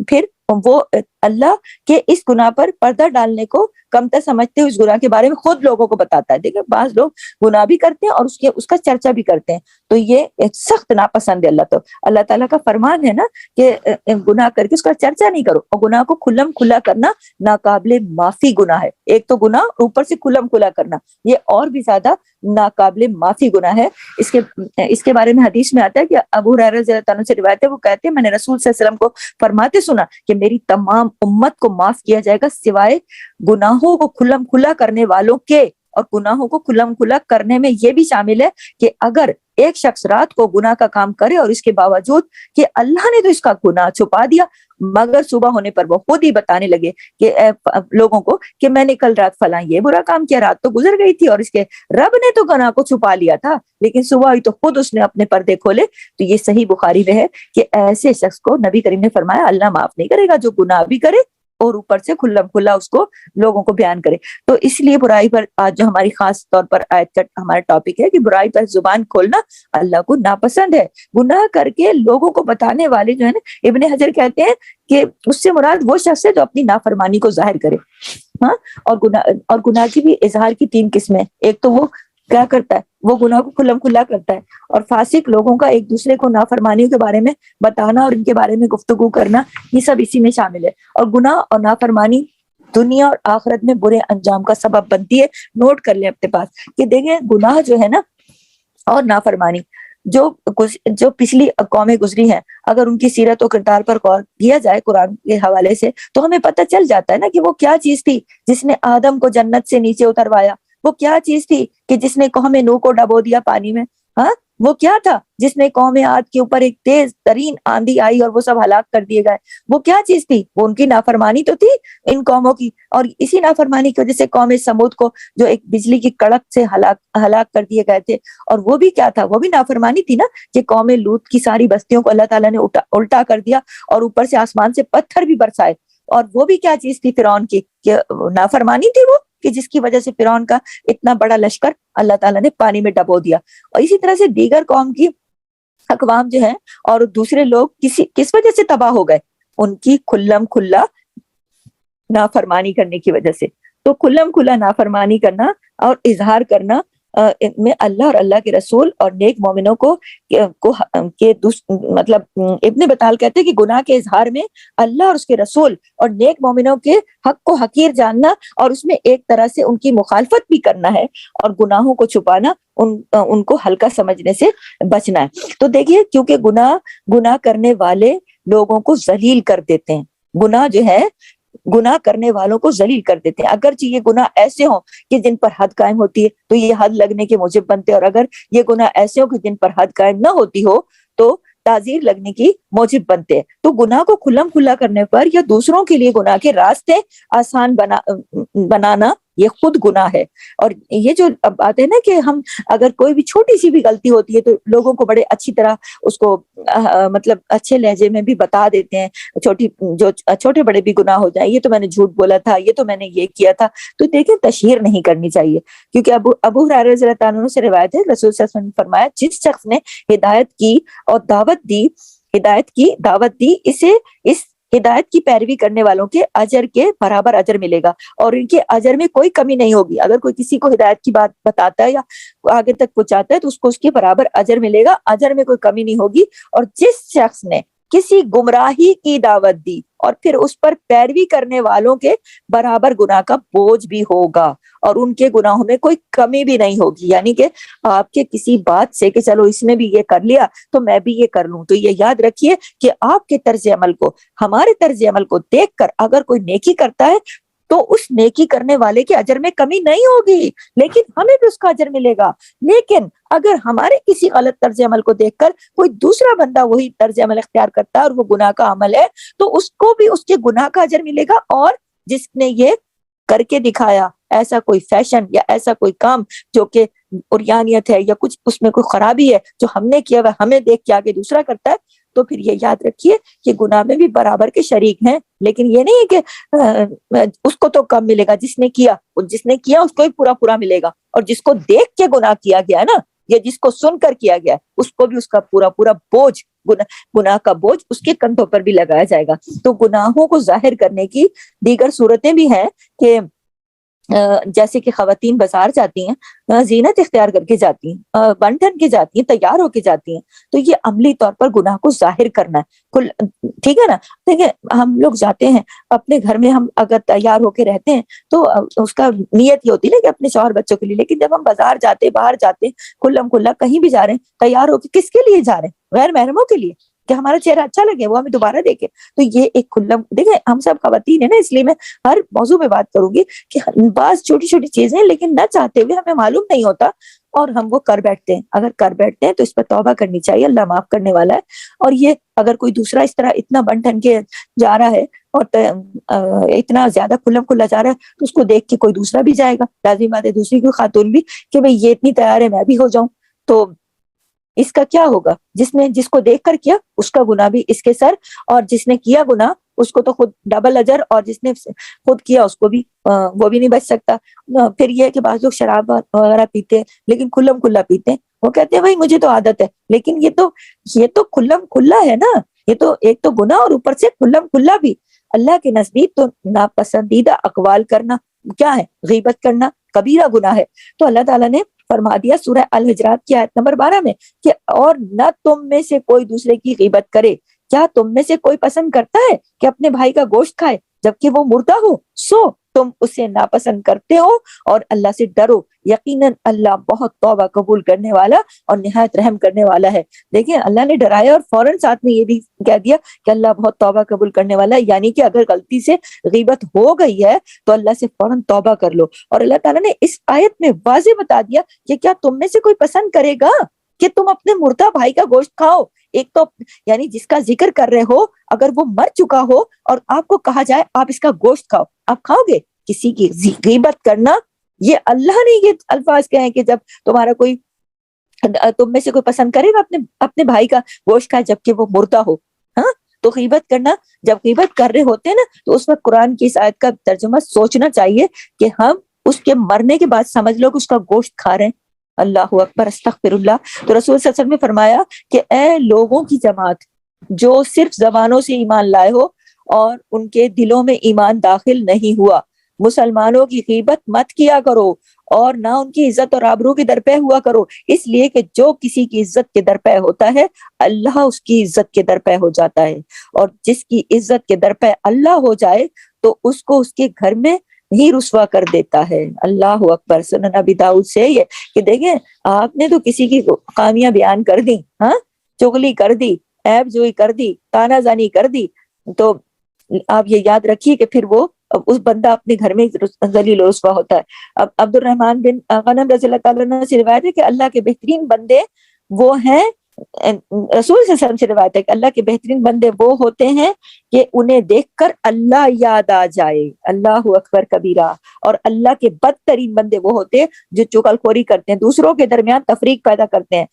پھر وہ اللہ کے اس گناہ پر پردہ ڈالنے کو کمتر سمجھتے ہوئے اس گناہ کے بارے میں خود لوگوں کو بتاتا ہے. دیکھیں بعض لوگ گناہ بھی کرتے ہیں اور اس کا چرچا بھی کرتے ہیں، تو یہ سخت ناپسند ہے. اللہ تعالیٰ کا فرمان ہے نا کہ گناہ کر کے اس کا چرچا نہیں کرو، اور گناہ کو کھلم کھلا کرنا ناقابل معافی گناہ ہے. ایک تو گناہ اوپر سے کھلم کھلا کرنا، یہ اور بھی زیادہ ناقابل معافی گناہ ہے. اس کے بارے میں حدیث میں آتا ہے کہ ابو ہریرہ رضی اللہ عنہ سے روایت ہے، وہ کہتے ہیں میں نے رسول صلی اللہ علیہ وسلم کو فرماتے سنا کہ میری تمام امت کو معاف کیا جائے گا سوائے گناہوں کو کھلم کھلا کرنے والوں کے. اور گناہوں کو کھلم کھلا کرنے میں یہ بھی شامل ہے کہ اگر ایک شخص رات کو گناہ کا کام کرے اور اس کے باوجود کہ اللہ نے تو اس کا گناہ چھپا دیا، مگر صبح ہونے پر وہ خود ہی بتانے لگے کہ لوگوں کو کہ میں نے کل رات فلاں یہ برا کام کیا، رات تو گزر گئی تھی اور اس کے رب نے تو گناہ کو چھپا لیا تھا، لیکن صبح ہوئی تو خود اس نے اپنے پردے کھولے. تو یہ صحیح بخاری میں ہے کہ ایسے شخص کو نبی کریم نے فرمایا اللہ معاف نہیں کرے گا جو گناہ بھی کرے اور اوپر سے کھلم کھلا اس کو لوگوں کو بیان کرے. تو اس لیے برائی پر آج جو ہماری خاص طور پر آیت کا ہمارا ٹاپک ہے کہ برائی پر زبان کھولنا اللہ کو ناپسند ہے. گناہ کر کے لوگوں کو بتانے والے جو ہے نا، ابن حجر کہتے ہیں کہ اس سے مراد وہ شخص ہے جو اپنی نافرمانی کو ظاہر کرے. ہاں، اور گناہ کی بھی اظہار کی 3 قسمیں. ایک تو وہ کیا کرتا ہے، وہ گناہ کو کھلم کھلا کرتا ہے، اور فاسق لوگوں کا ایک دوسرے کو نافرمانیوں کے بارے میں بتانا اور ان کے بارے میں گفتگو کرنا، یہ سب اسی میں شامل ہے. اور گناہ اور نافرمانی دنیا اور آخرت میں برے انجام کا سبب بنتی ہے. نوٹ کر لیں اپنے پاس کہ دیکھیں گناہ جو ہے نا اور نافرمانی جو پچھلی قومیں گزری ہیں، اگر ان کی سیرت و کردار پر غور کیا جائے قرآن کے حوالے سے تو ہمیں پتہ چل جاتا ہے نا کہ وہ کیا چیز تھی جس نے آدم کو جنت سے نیچے اتروایا. وہ کیا چیز تھی کہ جس نے قوم نوح کو ڈبو دیا پانی میں. ہاں، وہ کیا تھا جس نے قوم عاد کے اوپر ایک تیز ترین آندھی آئی اور وہ سب ہلاک کر دیے گئے. وہ کیا چیز تھی؟ وہ ان کی نافرمانی تو تھی ان قوموں کی. اور اسی نافرمانی کی وجہ سے قوم سمود کو جو ایک بجلی کی کڑک سے ہلاک کر دیے گئے تھے. اور وہ بھی کیا تھا؟ وہ بھی نافرمانی تھی نا کہ قوم لوط کی ساری بستیوں کو اللہ تعالیٰ نے الٹا کر دیا اور اوپر سے آسمان سے پتھر بھی برسائے. اور وہ بھی کیا چیز تھی فرعون کی کہ نافرمانی تھی وہ کہ جس کی وجہ سے فرعون کا اتنا بڑا لشکر اللہ تعالیٰ نے پانی میں ڈبو دیا. اور اسی طرح سے دیگر قوم کی اقوام جو ہیں اور دوسرے لوگ کس وجہ سے تباہ ہو گئے؟ ان کی کھلم کھلا نافرمانی کرنے کی وجہ سے. تو کھلم کھلا نافرمانی کرنا اور اظہار کرنا میں اللہ اور اللہ کے رسول اور نیک مومنوں کو مطلب ابن بطال کہتے ہیں کہ گناہ کے اظہار میں اللہ اور اس کے رسول اور نیک مومنوں کے حق کو حقیر جاننا اور اس میں ایک طرح سے ان کی مخالفت بھی کرنا ہے، اور گناہوں کو چھپانا ان کو ہلکا سمجھنے سے بچنا ہے. تو دیکھیے کیونکہ گناہ کرنے والے لوگوں کو ذلیل کر دیتے ہیں. گناہ جو ہے گناہ کرنے والوں کو ذلیل کر دیتے ہیں. اگرچہ یہ گناہ ایسے ہوں کہ جن پر حد قائم ہوتی ہے تو یہ حد لگنے کے موجب بنتے ہیں، اور اگر یہ گناہ ایسے ہوں کہ جن پر حد قائم نہ ہوتی ہو تو تعزیر لگنے کی موجب بنتے ہیں. تو گناہ کو کھلم کھلا کرنے پر یا دوسروں کے لیے گناہ کے راستے آسان بنانا یہ خود گناہ ہے. اور یہ جو بات ہے نا کہ ہم اگر کوئی بھی چھوٹی سی بھی غلطی ہوتی ہے تو لوگوں کو بڑے اچھی طرح اس کو مطلب اچھے لہجے میں بھی بتا دیتے ہیں. جو چھوٹے بڑے بھی گناہ ہو جائیں، یہ تو میں نے جھوٹ بولا تھا، یہ تو میں نے یہ کیا تھا. تو دیکھیں تشہیر نہیں کرنی چاہیے، کیونکہ ابو ہریرہ رضی اللہ عنہ سے روایت ہے رسول صلی اللہ علیہ وسلم نے فرمایا جس شخص نے ہدایت کی اور دعوت دی اسے اس ہدایت کی پیروی کرنے والوں کے اجر کے برابر اجر ملے گا، اور ان کے اجر میں کوئی کمی نہیں ہوگی. اگر کوئی کسی کو ہدایت کی بات بتاتا ہے یا آگے تک پہنچاتا ہے تو اس کو اس کے برابر اجر ملے گا، اجر میں کوئی کمی نہیں ہوگی. اور جس شخص نے کسی گمراہی کی دعوت دی اور پھر اس پر پیروی کرنے والوں کے برابر گناہ کا بوجھ بھی ہوگا، اور ان کے گناہوں میں کوئی کمی بھی نہیں ہوگی. یعنی کہ آپ کے کسی بات سے کہ چلو اس نے بھی یہ کر لیا تو میں بھی یہ کر لوں، تو یہ یاد رکھیے کہ آپ کے طرز عمل کو، ہمارے طرز عمل کو دیکھ کر اگر کوئی نیکی کرتا ہے تو اس نیکی کرنے والے کے اجر میں کمی نہیں ہوگی، لیکن ہمیں بھی اس کا اجر ملے گا. لیکن اگر ہمارے کسی غلط طرز عمل کو دیکھ کر کوئی دوسرا بندہ وہی طرز عمل اختیار کرتا ہے اور وہ گناہ کا عمل ہے تو اس کو بھی اس کے گناہ کا اجر ملے گا اور جس نے یہ کر کے دکھایا، ایسا کوئی فیشن یا ایسا کوئی کام جو کہ عریانیت ہے یا کچھ اس میں کوئی خرابی ہے جو ہم نے کیا ہوا ہمیں دیکھ کے آگے دوسرا کرتا ہے، تو پھر یہ یاد رکھیے کہ گناہ میں بھی برابر کے شریک ہیں، لیکن یہ نہیں ہے کہ اس کو تو کم ملے گا، جس نے کیا اس کو ہی پورا پورا ملے گا، اور جس کو دیکھ کے گناہ کیا گیا ہے نا، یا جس کو سن کر کیا گیا ہے، اس کو بھی اس کا پورا پورا بوجھ، گناہ کا بوجھ اس کے کندھوں پر بھی لگایا جائے گا۔ تو گناہوں کو ظاہر کرنے کی دیگر صورتیں بھی ہیں کہ جیسے کہ خواتین بازار جاتی ہیں، زینت اختیار کر کے جاتی ہیں، بن ٹھن کے جاتی ہیں، تیار ہو کے جاتی ہیں، تو یہ عملی طور پر گناہ کو ظاہر کرنا ہے، ٹھیک ہے نا۔ دیکھیں ہم لوگ جاتے ہیں اپنے گھر میں، ہم اگر تیار ہو کے رہتے ہیں تو اس کا نیت یہ ہوتی ہے نا کہ اپنے شوہر بچوں کے لیے، لیکن جب ہم بازار جاتے، باہر جاتے، کھلم کھلا کہیں بھی جا رہے ہیں تیار ہو کے، کس کے لیے جا رہے ہیں؟ غیر محرموں کے لیے، کہ ہمارا چہرہ اچھا لگے، وہ ہمیں دوبارہ دیکھے۔ تو یہ ایک کھلم، دیکھیں ہم سب خواتین ہیں نا، اس لیے میں ہر موضوع میں بات کروں گی کہ بعض چھوٹی چھوٹی چیزیں لیکن نہ چاہتے ہوئے ہمیں معلوم نہیں ہوتا اور ہم وہ کر بیٹھتے ہیں، اگر کر بیٹھتے ہیں تو اس پر توبہ کرنی چاہیے، اللہ معاف کرنے والا ہے۔ اور یہ اگر کوئی دوسرا اس طرح اتنا بن ٹھن کے جا رہا ہے اور اتنا زیادہ کھلم کھلا جا رہا ہے، تو اس کو دیکھ کے کوئی دوسرا بھی جائے گا، لازم بات ہے دوسری کوئی خاتون بھی کہ بھئی یہ اتنی تیار ہے میں بھی ہو جاؤں، تو اس کا کیا ہوگا؟ جس کو دیکھ کر کیا اس کا گناہ بھی اس کے سر، اور جس نے کیا گناہ اس کو تو خود ڈبل اجر، اور جس نے خود کیا اس کو بھی وہ بھی نہیں بچ سکتا۔ پھر یہ ہے کہ بعض لوگ شراب وغیرہ پیتے ہیں لیکن کھلم کھلا پیتے ہیں، وہ کہتے ہیں بھائی مجھے تو عادت ہے، لیکن یہ تو کھلم کھلا ہے نا، یہ تو ایک تو گناہ اور اوپر سے کھلم کھلا بھی۔ اللہ کے نزدیک تو ناپسندیدہ اقوال کرنا کیا ہے؟ غیبت کرنا کبیرہ گناہ ہے۔ تو اللہ تعالیٰ نے فرما دیا سورہ الحجرات کی آیت نمبر 12 میں کہ اور نہ تم میں سے کوئی دوسرے کی غیبت کرے، کیا تم میں سے کوئی پسند کرتا ہے کہ اپنے بھائی کا گوشت کھائے جبکہ وہ مردہ ہو؟ سو تم اسے ناپسند کرتے ہو اور اللہ سے ڈرو، یقیناً اللہ بہت توبہ قبول کرنے والا اور نہایت رحم کرنے والا ہے۔ دیکھیں اللہ نے ڈرایا اور فوراً ساتھ میں یہ بھی کہہ دیا کہ اللہ بہت توبہ قبول کرنے والا ہے، یعنی کہ اگر غلطی سے غیبت ہو گئی ہے تو اللہ سے فوراً توبہ کر لو۔ اور اللہ تعالیٰ نے اس آیت میں واضح بتا دیا کہ کیا تم میں سے کوئی پسند کرے گا کہ تم اپنے مردہ بھائی کا گوشت کھاؤ؟ ایک تو یعنی جس کا ذکر کر رہے ہو اگر وہ مر چکا ہو اور آپ کو کہا جائے آپ اس کا گوشت کھاؤ، آپ کھاؤ گے؟ کسی کی غیبت کرنا، یہ اللہ نے یہ الفاظ کہے ہیں کہ جب تمہارا کوئی تم میں سے کوئی پسند کرے گا اپنے بھائی کا گوشت کھائے جبکہ وہ مردہ ہو، ہاں تو غیبت کرنا، جب غیبت کر رہے ہوتے ہیں نا تو اس وقت قرآن کی اس آیت کا ترجمہ سوچنا چاہیے کہ ہم اس کے مرنے کے بعد سمجھ لو کہ اس کا گوشت کھا رہے ہیں۔ اللہ اکبر، استغفر اللہ۔ تو رسول صلی اللہ علیہ وسلم نے فرمایا کہ اے لوگوں کی جماعت جو صرف زبانوں سے ایمان لائے ہو اور ان کے دلوں میں ایمان داخل نہیں ہوا، مسلمانوں کی غیبت مت کیا کرو اور نہ ان کی عزت اور آبرو کے درپے ہوا کرو، اس لیے کہ جو کسی کی عزت کے درپے ہوتا ہے اللہ اس کی عزت کے درپے ہو جاتا ہے، اور جس کی عزت کے درپے اللہ ہو جائے تو اس کو اس کے گھر میں ہی رسوا کر دیتا ہے۔ اللہ اکبر۔ سنن ابی داؤد سے یہ کہ دیکھیں آپ نے تو کسی کی خامیاں بیان کر دی، ہاں چغلی کر دی، عیب جوئی کر دی، تانا زانی کر دی، تو آپ یہ یاد رکھیے کہ پھر وہ اس بندہ اپنے گھر میں ذلیل و رسوا ہوتا ہے۔ اب عبد الرحمن بن غنم رضی اللہ تعالیٰ عنہ سے روایت ہے کہ اللہ کے بہترین بندے وہ ہیں، رسول صلی اللہ علیہ وسلم سے روایت ہے کہ اللہ کے بہترین بندے وہ ہوتے ہیں کہ انہیں دیکھ کر اللہ یاد آ جائے، اللہ اکبر کبیرہ، اور اللہ کے بدترین بندے وہ ہوتے ہیں جو چغل خوری کرتے ہیں، دوسروں کے درمیان تفریق پیدا کرتے ہیں،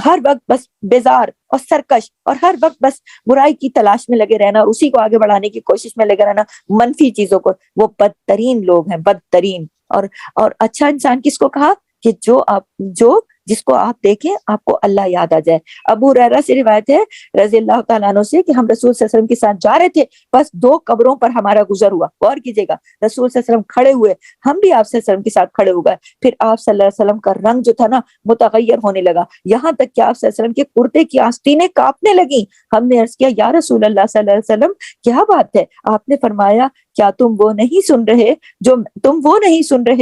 ہر وقت بس بیزار اور سرکش، اور ہر وقت بس برائی کی تلاش میں لگے رہنا اور اسی کو آگے بڑھانے کی کوشش میں لگے رہنا، منفی چیزوں کو، وہ بدترین لوگ ہیں، بدترین۔ اور اچھا انسان کس کو کہا کہ جو جس کو آپ دیکھیں آپ کو اللہ یاد آ جائے۔ ابو ہریرہ سے روایت ہے رضی اللہ تعالیٰ عنہ سے کہ ہم رسول صلی اللہ علیہ وسلم کے ساتھ جا رہے تھے، بس 2 قبروں پر ہمارا گزر ہوا، غور کیجیے گا، رسول صلی اللہ علیہ وسلم کھڑے ہوئے، ہم بھی آپ صلی اللہ علیہ وسلم کے ساتھ کھڑے ہو گئے، پھر آپ صلی اللہ علیہ وسلم کا رنگ جو تھا نا متغیر ہونے لگا، یہاں تک کہ آپ صلی اللہ علیہ وسلم کے کرتے کی آستینیں کانپنے لگیں۔ ہم نے عرض کیا یا رسول اللہ صلی اللہ علیہ وسلم کیا بات ہے؟ آپ نے فرمایا کیا تم وہ نہیں سن رہے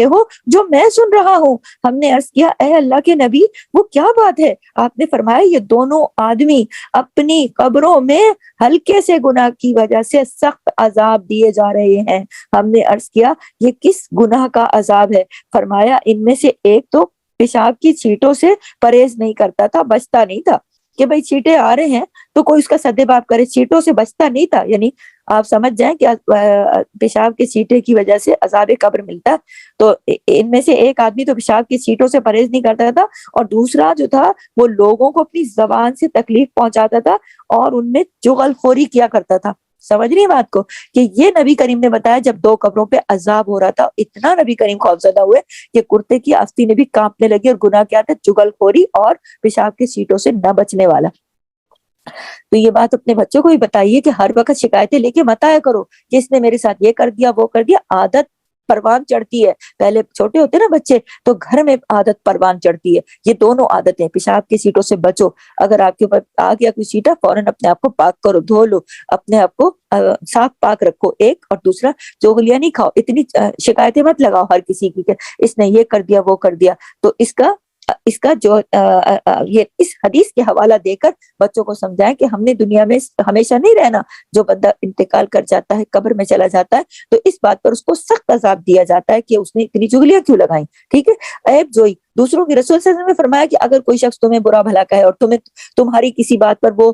ہو جو میں سن رہا ہوں؟ ہم نے عرض کیا اے اللہ کے نبی وہ کیا بات ہے؟ آپ نے فرمایا یہ دونوں آدمی اپنی قبروں میں ہلکے سے گناہ کی وجہ سے سخت عذاب دیے جا رہے ہیں۔ ہم نے عرض کیا یہ کس گناہ کا عذاب ہے؟ فرمایا ان میں سے ایک تو پیشاب کی چھینٹوں سے پرہیز نہیں کرتا تھا، بچتا نہیں تھا، کہ بھئی چھینٹے آ رہے ہیں تو کوئی اس کا سدے باب کرے، چھینٹوں سے بچتا نہیں تھا، یعنی آپ سمجھ جائیں کہ پیشاب کے چھینٹے کی وجہ سے عذاب قبر ملتا ہے. تو ان میں سے ایک آدمی تو پیشاب کی چھینٹوں سے پرہیز نہیں کرتا تھا، اور دوسرا جو تھا وہ لوگوں کو اپنی زبان سے تکلیف پہنچاتا تھا اور ان میں چغل خوری کیا کرتا تھا. سمجھ رہی بات کو کہ یہ نبی کریم نے بتایا جب 2 قبروں پہ عذاب ہو رہا تھا، اتنا نبی کریم خوفزدہ ہوئے کہ کرتے کی آستین بھی کانپنے لگی. اور گناہ کیا تھا؟ چغل خوری اور پیشاب کے چھینٹوں سے نہ بچنے والا. تو یہ بات اپنے بچوں کو بھی بتائیے کہ ہر وقت شکایتیں لے کے مت آیا کرو کہ اس نے میرے ساتھ یہ کر دیا وہ کر دیا. عادت پروان چڑھتی ہے. پہلے چھوٹے ہوتے نا بچے تو گھر میں عادت پروان چڑھتی ہے. یہ دونوں عادتیں، پیشاب کی چھینٹوں سے بچو. اگر آپ کے اوپر آ گیا کوئی چھینٹا، فوراً اپنے آپ کو پاک کرو، دھو لو، اپنے آپ کو صاف پاک رکھو. ایک اور دوسرا چغلیاں نہیں کھاؤ، اتنی شکایتیں مت لگاؤ ہر کسی کی کہ اس نے یہ کر دیا وہ کر دیا. تو اس کا جو یہ اس حدیث کے حوالہ دے کر بچوں کو سمجھائیں کہ ہم نے دنیا میں ہمیشہ نہیں رہنا. جو بندہ انتقال کر جاتا ہے، قبر میں چلا جاتا ہے، تو اس بات پر اس کو سخت عذاب دیا جاتا ہے کہ اس نے اتنی چغلیاں کیوں لگائیں. ٹھیک ہے. عیب جوئی دوسروں کی، رسول صلی اللہ علیہ وسلم نے فرمایا کہ اگر کوئی شخص تمہیں برا بھلا کہے اور تمہاری کسی بات پر وہ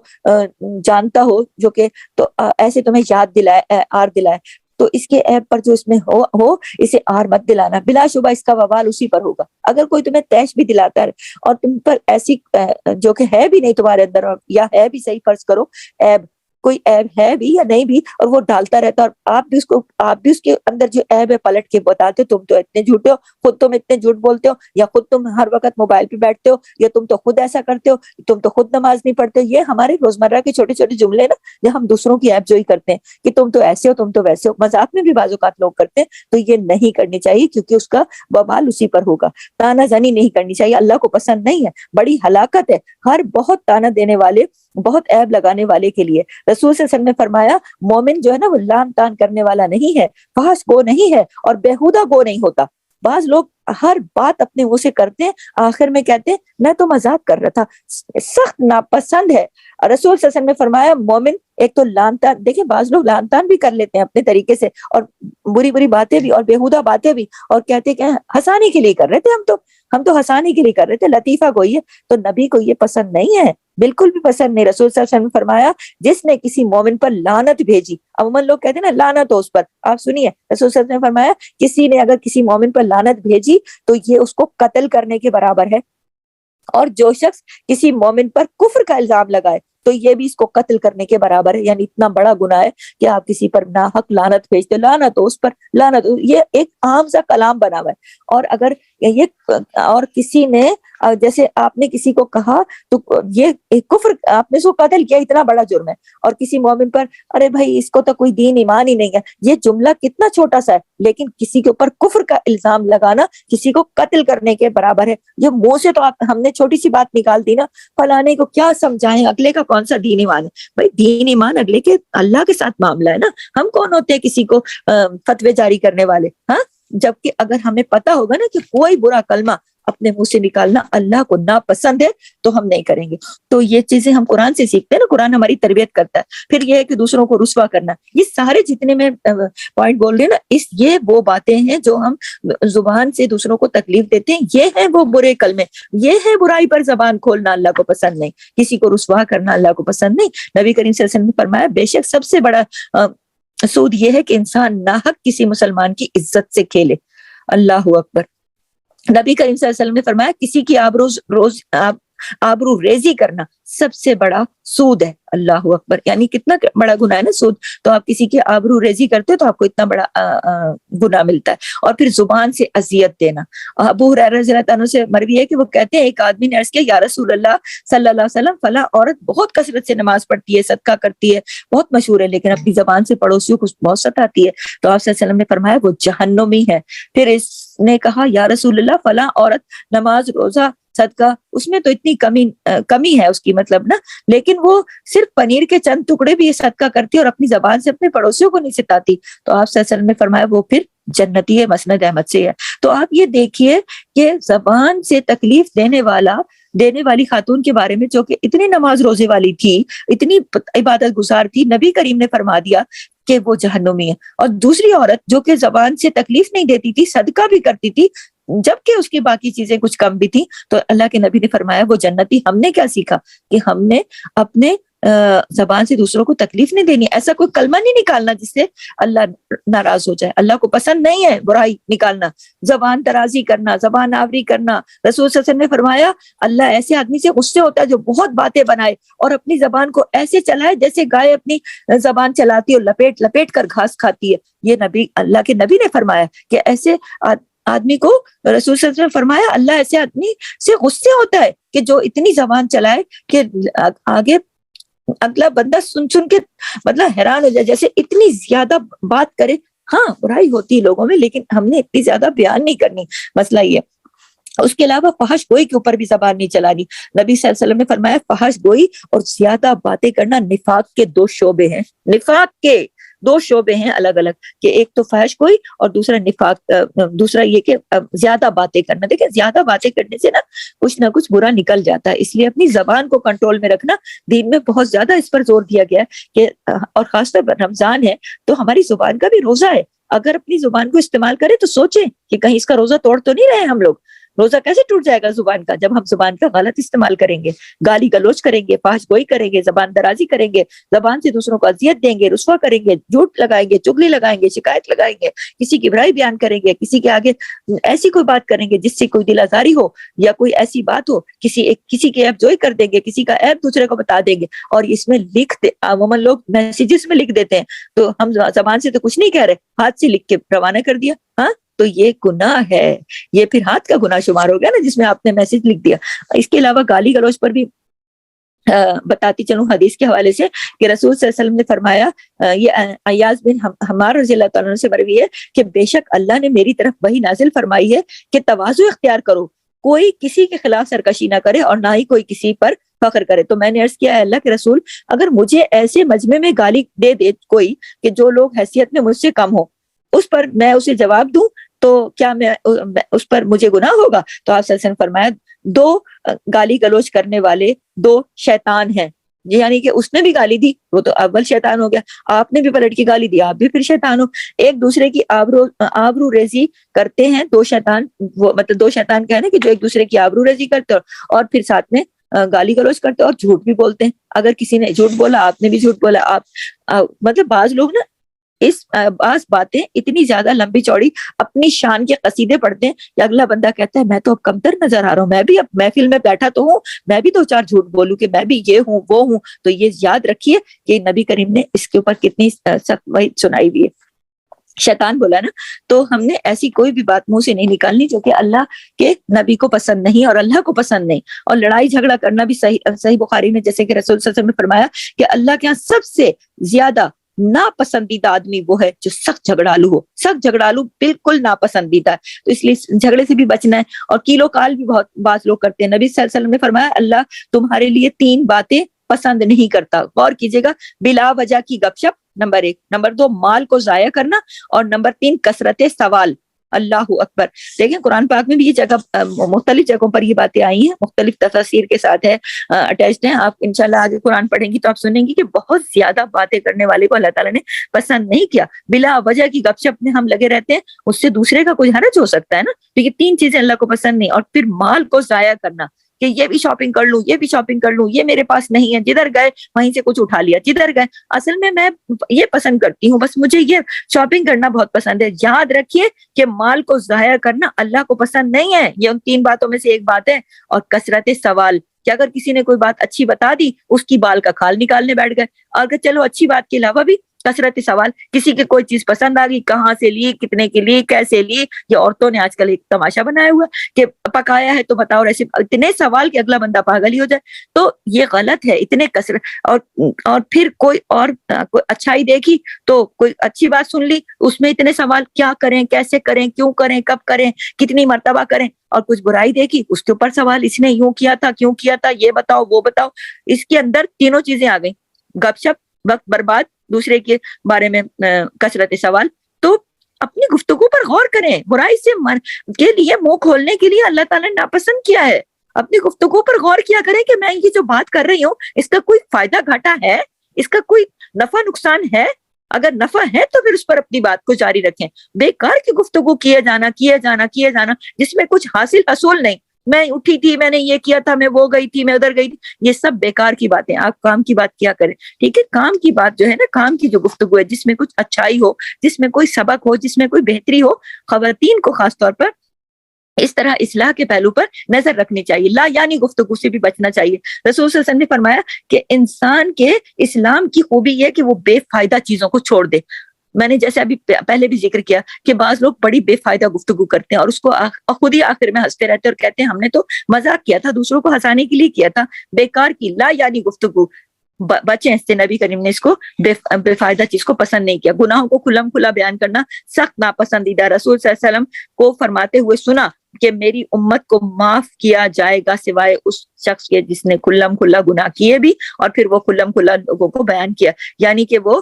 جانتا ہو جو کہ تو ایسے تمہیں یاد دلائے، آر دلائے، تو اس کے عیب پر جو اس میں ہو اسے آر مت دلانا. بلا شبہ اس کا وبال اسی پر ہوگا. اگر کوئی تمہیں تیش بھی دلاتا ہے اور تم پر ایسی جو کہ ہے بھی نہیں تمہارے اندر، یا ہے بھی، صحیح فرض کرو عیب، کوئی عیب ہے بھی یا نہیں بھی، اور وہ ڈالتا رہتا اور آپ بھی اس کے اندر جو عیب ہے پلٹ کے بتاتے ہو، تم تو اتنے جھوٹے ہو، خود تم اتنے جھوٹ بولتے ہو، یا خود تم ہر وقت موبائل پہ بیٹھتے ہو، یا تم تو خود ایسا کرتے ہو، تم تو خود نماز نہیں پڑھتے ہو. یہ ہمارے روزمرہ کے چھوٹے چھوٹے جملے نا، جو ہم دوسروں کی عیب جوئی کرتے ہیں کہ تم تو ایسے ہو، تم تو ویسے ہو. مذاق میں بھی بعض اوقات لوگ کرتے ہیں. تو یہ نہیں کرنی چاہیے کیونکہ اس کا وبال اسی پر ہوگا. تانا زنی نہیں کرنی چاہیے، اللہ کو پسند نہیں ہے، بڑی ہلاکت ہے ہر بہت تانا دینے والے، بہت عیب لگانے والے کے لیے. رسول صلی اللہ علیہ وسلم نے فرمایا مومن جو ہے نا وہ لام تان کرنے والا نہیں ہے، فحش گو نہیں ہے، اور بیہودہ گو نہیں ہوتا. بعض لوگ ہر بات اپنے منہ سے کرتے ہیں، آخر میں کہتے ہیں میں تو مذاق کر رہا تھا. سخت ناپسند ہے. رسول صلی اللہ علیہ وسلم نے فرمایا مومن ایک تو لان تان، دیکھیں بعض لوگ لان تان بھی کر لیتے ہیں اپنے طریقے سے، اور بری بری باتیں بھی اور بیہودہ باتیں بھی، اور کہتے کہ ہنسانے کے لیے کر رہے تھے، ہم تو ہنسانے کے لیے کر رہے تھے، لطیفہ کوئی ہے. تو نبی کو یہ پسند نہیں ہے، بالکل بھی پسند نہیں. رسول صلی اللہ علیہ وسلم نے فرمایا جس نے کسی مومن پر لعنت بھیجی، عموماً لوگ کہتے ہیں نا لعنت ہو اس پر، آپ سنیے رسول صلی اللہ علیہ وسلم نے فرمایا کسی نے اگر کسی مومن پر لعنت بھیجی تو یہ اس کو قتل کرنے کے برابر ہے. اور جو شخص کسی مومن پر کفر کا الزام لگائے تو یہ بھی اس کو قتل کرنے کے برابر ہے. یعنی اتنا بڑا گناہ ہے کہ آپ کسی پر ناحق لعنت بھیجتے، لعنت ہو اس پر، لعنت ہو. یہ ایک عام سا کلام بنا ہوا ہے. اور اگر یہ اور کسی نے جیسے آپ نے کسی کو کہا تو یہ ایک کفر، آپ نے اس کو قتل کیا، اتنا بڑا جرم ہے. اور کسی مومن پر ارے بھائی اس کو تو کوئی دین ایمان ہی نہیں ہے، یہ جملہ کتنا چھوٹا سا ہے، لیکن کسی کے اوپر کفر کا الزام لگانا کسی کو قتل کرنے کے برابر ہے. یہ منہ سے تو ہم نے چھوٹی سی بات نکال دی نا، فلانے کو کیا سمجھائیں، اگلے کا کون سا دین ایمان ہے. بھائی دین ایمان اگلے کے اللہ کے ساتھ معاملہ ہے نا، ہم کون ہوتے ہیں کسی کو فتوے جاری کرنے والے. ہاں، جبکہ اگر ہمیں پتا ہوگا نا کہ کوئی برا کلمہ اپنے منہ سے نکالنا اللہ کو ناپسند ہے تو ہم نہیں کریں گے. تو یہ چیزیں ہم قرآن سے سیکھتے ہیں نا، قرآن ہماری تربیت کرتا ہے. پھر یہ ہے کہ دوسروں کو رسوا کرنا، یہ سارے جتنے میں پوائنٹ بول رہے ہیں نا، یہ وہ باتیں ہیں جو ہم زبان سے دوسروں کو تکلیف دیتے ہیں. یہ ہیں وہ برے کلمے، یہ ہے برائی پر زبان کھولنا اللہ کو پسند نہیں، کسی کو رسوا کرنا اللہ کو پسند نہیں. نبی کریم صلی اللہ علیہ وسلم نے فرمایا بے شک سب سے بڑا سود یہ ہے کہ انسان ناحق کسی مسلمان کی عزت سے کھیلے. اللہ اکبر. نبی کریم صلی اللہ علیہ وسلم نے فرمایا کسی کی آبرو ریزی کرنا سب سے بڑا سود ہے. اللہ اکبر. یعنی کتنا بڑا گناہ ہے نا سود. تو آپ کسی کی آبرو ریزی کرتے ہو تو آپ کو اتنا بڑا گناہ ملتا ہے. اور پھر زبان سے اذیت دینا. ابو ہریرہ رضی اللہ عنہ سے مروی ہے کہ وہ کہتے ہیں ایک آدمی نے عرض کیا یا رسول اللہ صلی اللہ علیہ وسلم فلاں عورت بہت کثرت سے نماز پڑھتی ہے، صدقہ کرتی ہے، بہت مشہور ہے، لیکن اپنی زبان سے پڑوسیوں کو بہت ستاتی ہے. تو آپ صلی اللہ علیہ وسلم نے فرمایا وہ جہنمی ہے. پھر اس نے کہا یا رسول اللہ فلاں عورت نماز، روزہ، صدقہ، اس میں تو اتنی کمی ہے اس کی، مطلب نا، لیکن وہ صرف پنیر کے چند ٹکڑے بھی یہ صدقہ کرتی اور اپنی زبان سے اپنے پڑوسیوں کو نہیں ستاتی. تو آپ صلی اللہ علیہ وسلم نے فرمایا وہ پھر جنتی ہے، مسند احمد سے ہے. تو آپ یہ دیکھیے کہ زبان سے تکلیف دینے والی خاتون کے بارے میں جو کہ اتنی نماز روزے والی تھی، اتنی عبادت گزار تھی، نبی کریم نے فرما دیا کہ وہ جہنمی ہے. اور دوسری عورت جو کہ زبان سے تکلیف نہیں دیتی تھی، صدقہ بھی کرتی تھی جبکہ اس کی باقی چیزیں کچھ کم بھی تھی، تو اللہ کے نبی نے فرمایا وہ جنتی. ہم نے کیا سیکھا کہ ہم نے اپنے زبان سے دوسروں کو تکلیف نہیں دینی, ایسا کوئی کلمہ نہیں نکالنا جس سے اللہ ناراض ہو جائے. اللہ کو پسند نہیں ہے برائی نکالنا, زبان درازی کرنا, زبان آوری کرنا. رسول صلی اللہ علیہ وسلم نے فرمایا اللہ ایسے آدمی سے غصے ہوتا ہے جو بہت باتیں بنائے اور اپنی زبان کو ایسے چلائے جیسے گائے اپنی زبان چلاتی ہے اور لپیٹ لپیٹ کر گھاس کھاتی ہے. یہ نبی, اللہ کے نبی نے فرمایا کہ ایسے آدمی کو, رسول صلی اللہ علیہ وسلم نے فرمایا اللہ ایسے آدمی سے غصے ہوتا ہے کہ جو اتنی زبان چلائے کہ آگے اگلا بندہ سن سن کے مطلب حیران ہو جائے, جیسے اتنی زیادہ بات کرے. ہاں برائی ہوتی ہے لوگوں میں, لیکن ہم نے اتنی زیادہ بیان نہیں کرنی, مسئلہ یہ. اس کے علاوہ فحش گوئی کے اوپر بھی زبان نہیں چلانی. نبی صلی اللہ علیہ وسلم نے فرمایا فحش گوئی اور زیادہ باتیں کرنا نفاق کے 2 شعبے ہیں. نفاق کے 2 شعبے ہیں الگ الگ, کہ ایک تو فحش گوئی اور دوسرا نفاق, دوسرا یہ کہ زیادہ باتیں کرنا. دیکھیں زیادہ باتیں کرنے سے نا کچھ نہ کچھ برا نکل جاتا ہے, اس لیے اپنی زبان کو کنٹرول میں رکھنا. دین میں بہت زیادہ اس پر زور دیا گیا ہے کہ, اور خاص طور پر رمضان ہے تو ہماری زبان کا بھی روزہ ہے, اگر اپنی زبان کو استعمال کریں تو سوچیں کہ کہیں اس کا روزہ توڑ تو نہیں رہے ہم لوگ. روزہ کیسے ٹوٹ جائے گا زبان کا جب ہم زبان کا غلط استعمال کریں گے, گالی گلوچ کریں گے, فحش گوئی کریں گے, زبان درازی کریں گے, زبان سے دوسروں کو اذیت دیں گے, رسوا کریں گے, جھوٹ لگائیں گے, چگلی لگائیں گے, شکایت لگائیں گے, کسی کی برائی بیان کریں گے, کسی کے آگے ایسی کوئی بات کریں گے جس سے کوئی دل آزاری ہو یا کوئی ایسی بات ہو, کسی کے عیب جوئی کر دیں گے, کسی کا عیب دوسرے کو بتا دیں گے. اور اس میں عموماً لوگ میسیجز میں لکھ دیتے ہیں, تو ہم زبان سے تو کچھ نہیں کہہ رہے, ہاتھ سے لکھ کے روانہ کر دیا. ہاں تو یہ گناہ ہے, یہ پھر ہاتھ کا گناہ شمار ہو گیا نا جس میں آپ نے میسج لکھ دیا. اس کے علاوہ گالی گلوچ پر بھی بتاتی چلوں حدیث کے حوالے سے کہ رسول صلی اللہ علیہ وسلم نے فرمایا, یہ ایاز بن حمار رضی اللہ تعالیٰ عنہ سے مروی ہے کہ بے شک اللہ نے میری طرف وحی نازل فرمائی ہے کہ تواضع اختیار کرو, کوئی کسی کے خلاف سرکشی نہ کرے اور نہ ہی کوئی کسی پر فخر کرے. تو میں نے عرض کیا اللہ کے رسول, اگر مجھے ایسے مجمع میں گالی دے کوئی کہ جو لوگ حیثیت میں مجھ سے کم ہو, اس پر میں اسے جواب دوں تو کیا میں اس پر مجھے گناہ ہوگا؟ تو آپ صلی اللہ علیہ وسلم فرمایا 2 گالی گلوچ کرنے والے 2 شیطان ہیں, یعنی کہ اس نے بھی گالی دی وہ تو اول شیطان ہو گیا, آپ نے بھی پلٹ کی گالی دی آپ بھی پھر شیطان ہو. ایک دوسرے کی آبرو ریزی کرتے ہیں 2 شیطان, وہ مطلب 2 شیطان کہنا کہ جو ایک دوسرے کی آبرو ریزی کرتے اور پھر ساتھ میں گالی گلوچ کرتے اور جھوٹ بھی بولتے ہیں. اگر کسی نے جھوٹ بولا آپ نے بھی جھوٹ بولا. آپ مطلب بعض لوگ نا بعض باتیں اتنی زیادہ لمبی چوڑی اپنی شان کے قصیدے پڑھتے ہیں کہ اگلا بندہ کہتا ہے میں تو اب کمتر نظر آ رہا ہوں, میں بھی اب محفل میں بیٹھا تو ہوں, میں بھی 2-4 جھوٹ بولوں کہ میں بھی یہ ہوں وہ ہوں. تو یہ یاد رکھیے کہ نبی کریم نے اس کے اوپر کتنی سخت وعید سنائی ہوئی ہے. شیطان بولا نا, تو ہم نے ایسی کوئی بھی بات منہ سے نہیں نکالنی جو کہ اللہ کے نبی کو پسند نہیں اور اللہ کو پسند نہیں. اور لڑائی جھگڑا کرنا بھی صحیح بخاری میں جیسے کہ رسول صلی اللہ علیہ وسلم نے فرمایا کہ اللہ کے ہاں سب سے زیادہ ناپسندیدہ آدمی وہ ہے جو سخت جھگڑالو ہو. سخت جھگڑالو بالکل ناپسندیدہ ہے, تو اس لیے جھگڑے سے بھی بچنا ہے. اور کیلو کال بھی بہت بعض لوگ کرتے ہیں. نبی صلی اللہ علیہ وسلم نے فرمایا اللہ تمہارے لیے 3 باتیں پسند نہیں کرتا, غور کیجیے گا, بلا وجہ کی گپ شپ نمبر 1, نمبر 2 مال کو ضائع کرنا, اور نمبر 3 کثرت سوال. اللہ اکبر. دیکھیں قرآن پاک میں بھی یہ جگہ مختلف جگہوں پر یہ باتیں آئی ہیں, مختلف تفاسیر کے ساتھ ہے, اٹیچڈ ہیں. آپ انشاءاللہ آگے قرآن پڑھیں گی تو آپ سنیں گی کہ بہت زیادہ باتیں کرنے والے کو اللہ تعالیٰ نے پسند نہیں کیا. بلا وجہ کی گپ شپ میں ہم لگے رہتے ہیں, اس سے دوسرے کا کوئی حرج ہو سکتا ہے نا. تو یہ 3 چیزیں اللہ کو پسند نہیں. اور پھر مال کو ضائع کرنا کہ یہ بھی شاپنگ کر لوں, یہ بھی شاپنگ کر لوں, یہ میرے پاس نہیں ہے, جدھر گئے وہیں سے کچھ اٹھا لیا, جدھر گئے. اصل میں یہ پسند کرتی ہوں, بس مجھے یہ شاپنگ کرنا بہت پسند ہے. یاد رکھیے کہ مال کو ضائع کرنا اللہ کو پسند نہیں ہے. یہ ان 3 باتوں میں سے ایک بات ہے. اور کثرت سوال, کہ اگر کسی نے کوئی بات اچھی بتا دی اس کی بال کا کھال نکالنے بیٹھ گئے. اگر چلو اچھی بات کے علاوہ بھی کثرت سوال, کسی کی کوئی چیز پسند آ گئی, کہاں سے لی, کتنے کی لی, کیسے لی. یہ عورتوں نے آج کل ایک تماشا بنایا ہوا کہ پکایا ہے تو بتاؤ, ایسے اتنے سوال کہ اگلا بندہ پاگل ہی ہو جائے. تو یہ غلط ہے, اتنے کثرت. اور پھر کوئی اچھائی دیکھی تو کوئی اچھی بات سن لی, اس میں اتنے سوال, کیا کریں, کیسے کریں, کیوں کریں, کب کریں, کتنی مرتبہ کریں. اور کچھ برائی دیکھی اس کے اوپر سوال, اس نے یوں کیا تھا, کیوں کیا تھا, یہ بتاؤ, وہ بتاؤ. اس کے اندر تینوں چیزیں آ گئیں, گپ شپ, وقت برباد, دوسرے کے بارے میں کثرت سوال. تو اپنی گفتگو پر غور کریں. برائی سے کے لیے منہ کھولنے کے لیے اللہ تعالیٰ نے ناپسند کیا ہے. اپنی گفتگو پر غور کیا کریں کہ میں یہ جو بات کر رہی ہوں اس کا کوئی فائدہ گھاٹا ہے, اس کا کوئی نفع نقصان ہے. اگر نفع ہے تو پھر اس پر اپنی بات کو جاری رکھیں. بیکار کی گفتگو کیے جانا جس میں کچھ حاصل نہیں, میں اٹھی تھی، میں نے یہ کیا تھا، میں وہ گئی تھی، میں ادھر گئی تھی، یہ سب بیکار کی باتیں. آپ کام کی بات کیا کریں. ٹھیک ہے، کام کی بات جو ہے نا، کام کی جو گفتگو ہے جس میں کچھ اچھائی ہو، جس میں کوئی سبق ہو، جس میں کوئی بہتری ہو، خواتین کو خاص طور پر اس طرح اصلاح کے پہلو پر نظر رکھنی چاہیے. لا یعنی گفتگو سے بھی بچنا چاہیے. رسول صلی اللہ علیہ وسلم نے فرمایا کہ انسان کے اسلام کی خوبی یہ کہ وہ بے فائدہ چیزوں کو چھوڑ دے. میں نے جیسے ابھی پہلے بھی ذکر کیا کہ بعض لوگ بڑی بے فائدہ گفتگو کرتے ہیں اور اس کو خود ہی آخر میں ہنستے رہتے ہیں اور کہتے ہیں ہم نے تو مذاق کیا تھا، دوسروں کو ہنسانے کے لیے کیا تھا. بیکار کی لا یعنی گفتگو بچیں اس سے. نبی کریم نے اس کو بے فائدہ چیز کو پسند نہیں کیا. گناہوں کو کھلم کھلا بیان کرنا سخت ناپسندیدہ. رسول صلی اللہ علیہ وسلم کو فرماتے ہوئے سنا کہ میری امت کو معاف کیا جائے گا سوائے اس شخص کے جس نے کھلم کھلا گناہ کیے بھی اور پھر وہ کھلم کھلا لوگوں کو بیان کیا. یعنی کہ وہ